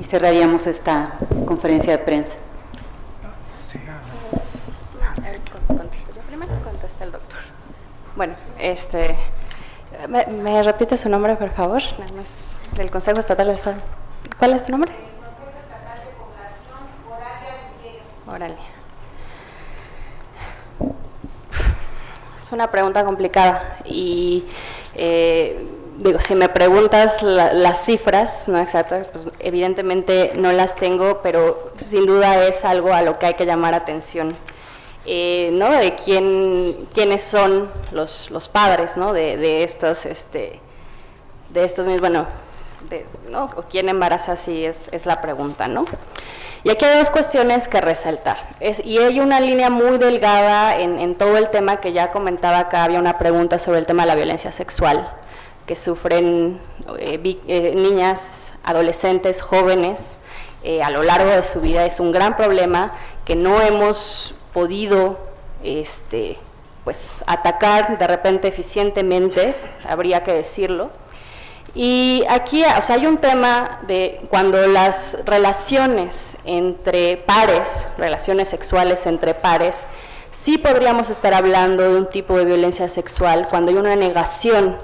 y cerraríamos esta conferencia de prensa. ¿Contesto yo primero o contesta el doctor? Bueno, ¿me repite su nombre, por favor? Nada más del Consejo Estatal de Salud. ¿Cuál es su nombre? Oralia. Es una pregunta complicada y digo, si me preguntas las cifras no exactas, pues evidentemente no las tengo, pero sin duda es algo a lo que hay que llamar atención, ¿no? De quiénes son los padres, ¿no? de estos niños, bueno, ¿no? O quién embaraza, sí es la pregunta, ¿no? Y aquí hay dos cuestiones que resaltar. Y hay una línea muy delgada en todo el tema que ya comentaba acá. Había una pregunta sobre el tema de la violencia sexual que sufren niñas, adolescentes, jóvenes a lo largo de su vida. Es un gran problema que no hemos podido pues atacar de repente eficientemente, habría que decirlo. Y aquí, o sea, hay un tema de cuando las relaciones entre pares, relaciones sexuales entre pares, sí podríamos estar hablando de un tipo de violencia sexual cuando hay una negación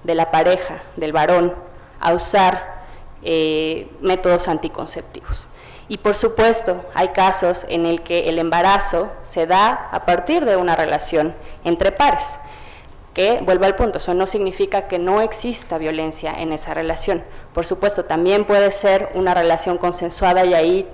de la pareja, del varón, a usar métodos anticonceptivos. Y por supuesto, hay casos en el que el embarazo se da a partir de una relación entre pares. Que, vuelvo al punto, eso no significa que no exista violencia en esa relación. Por supuesto, también puede ser una relación consensuada y ahí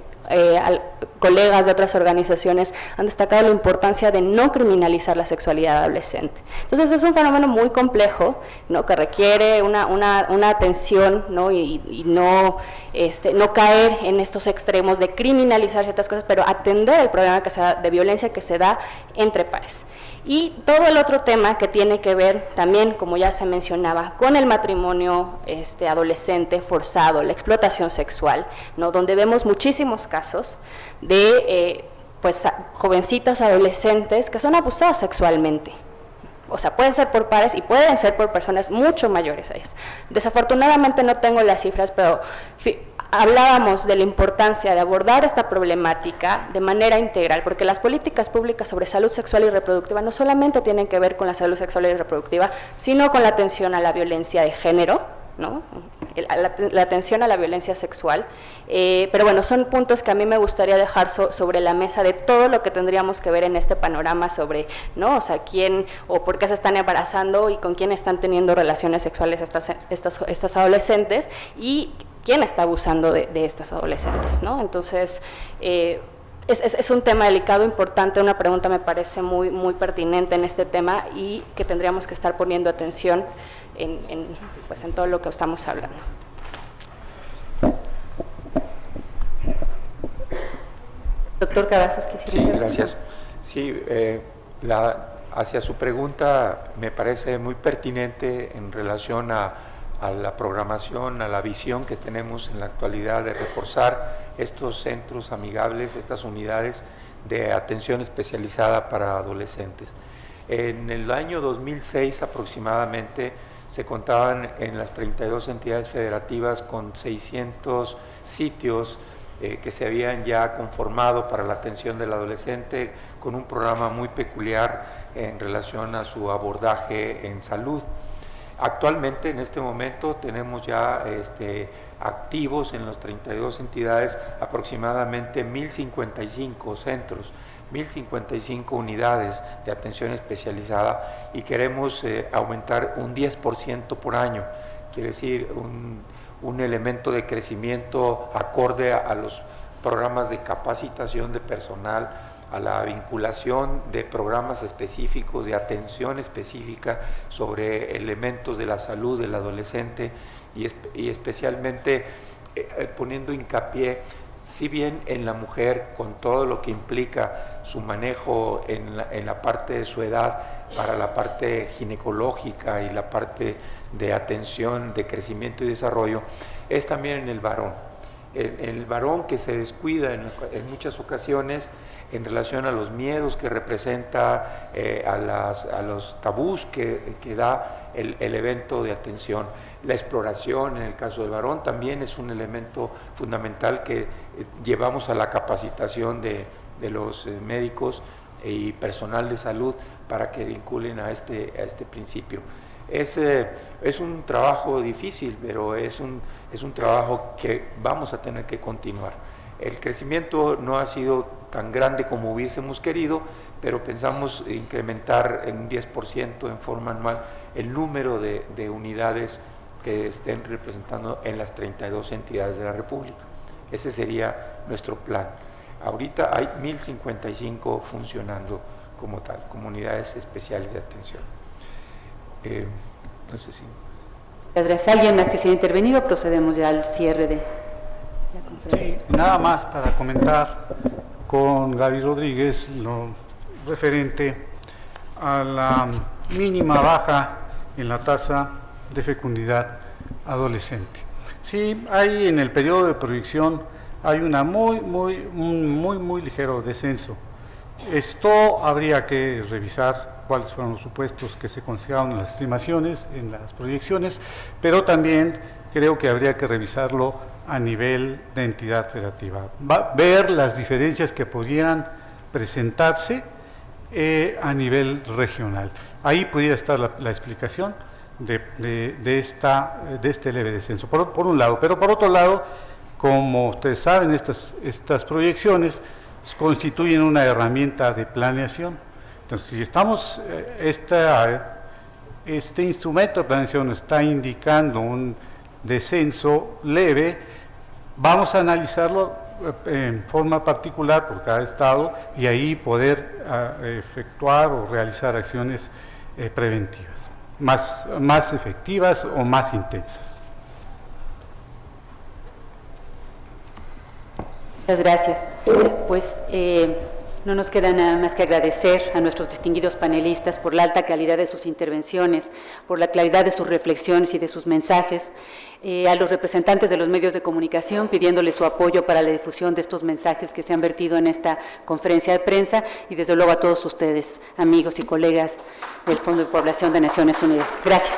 colegas de otras organizaciones han destacado la importancia de no criminalizar la sexualidad adolescente. Entonces es un fenómeno muy complejo, ¿no? Que requiere una atención, ¿no? y no caer en estos extremos de criminalizar ciertas cosas, pero atender el problema de violencia que se da entre pares. Y todo el otro tema que tiene que ver también, como ya se mencionaba, con el matrimonio adolescente forzado, la explotación sexual, ¿no? Donde vemos muchísimos casos de pues, jovencitas adolescentes que son abusadas sexualmente. O sea, pueden ser por pares y pueden ser por personas mucho mayores a ellas. Desafortunadamente no tengo las cifras, pero hablábamos de la importancia de abordar esta problemática de manera integral, porque las políticas públicas sobre salud sexual y reproductiva no solamente tienen que ver con la salud sexual y reproductiva, sino con la atención a la violencia de género, ¿no? La atención a la violencia sexual, pero bueno, son puntos que a mí me gustaría dejar sobre la mesa de todo lo que tendríamos que ver en este panorama sobre, ¿no? O sea, quién o por qué se están embarazando y con quién están teniendo relaciones sexuales estas adolescentes y quién está abusando de estas adolescentes, ¿no? Entonces, es un tema delicado, importante, una pregunta me parece muy, muy pertinente en este tema y que tendríamos que estar poniendo atención pues en todo lo que estamos hablando. Doctor Cavazos, quisiera. Sí, gracias. Sí, hacia su pregunta me parece muy pertinente en relación a la programación, a la visión que tenemos en la actualidad de reforzar estos centros amigables, estas unidades de atención especializada para adolescentes. En el año 2006 aproximadamente se contaban en las 32 entidades federativas con 600 sitios que se habían ya conformado para la atención del adolescente con un programa muy peculiar en relación a su abordaje en salud. Actualmente, en este momento, tenemos ya activos en las 32 entidades aproximadamente 1.055 centros, 1.055 unidades de atención especializada y queremos aumentar un 10% por año quiere decir un elemento de crecimiento acorde a los programas de capacitación de personal, a la vinculación de programas específicos, de atención específica sobre elementos de la salud del adolescente y especialmente poniendo hincapié, si bien en la mujer, con todo lo que implica su manejo en la parte de su edad, para la parte ginecológica y la parte de atención, de crecimiento y desarrollo, es también en el varón. El varón que se descuida en muchas ocasiones en relación a los miedos que representa, a los tabús que da el evento de atención. La exploración, en el caso del varón, también es un elemento fundamental que llevamos a la capacitación de los médicos y personal de salud para que vinculen a este principio. Es un trabajo difícil, pero es un trabajo que vamos a tener que continuar. El crecimiento no ha sido tan grande como hubiésemos querido, pero pensamos incrementar en un 10% en forma anual el número de unidades que estén representando en las 32 entidades de la República. Ese sería nuestro plan. Ahorita hay 1055 funcionando como tal, como unidades especiales de atención. No sé si... Muchas gracias. ¿Alguien más quisiera intervenir o procedemos ya al cierre de la conferencia? Sí, nada más para comentar con Gaby Rodríguez lo referente a la mínima baja en la tasa de fecundidad adolescente. Sí, hay en el periodo de proyección hay un muy ligero descenso. Esto habría que revisar cuáles fueron los supuestos que se consideraron en las estimaciones, en las proyecciones, pero también creo que habría que revisarlo a nivel de entidad federativa, ver las diferencias que pudieran presentarse a nivel regional. Ahí pudiera estar la explicación de este leve descenso, por un lado. Pero por otro lado, como ustedes saben, estas proyecciones constituyen una herramienta de planeación. Entonces, si estamos, este instrumento de planeación está indicando un descenso leve, vamos a analizarlo en forma particular por cada estado y ahí poder efectuar o realizar acciones preventivas, más efectivas o más intensas. Muchas gracias. Pues no nos queda nada más que agradecer a nuestros distinguidos panelistas por la alta calidad de sus intervenciones, por la claridad de sus reflexiones y de sus mensajes, a los representantes de los medios de comunicación pidiéndoles su apoyo para la difusión de estos mensajes que se han vertido en esta conferencia de prensa y desde luego a todos ustedes, amigos y colegas del Fondo de Población de Naciones Unidas. Gracias.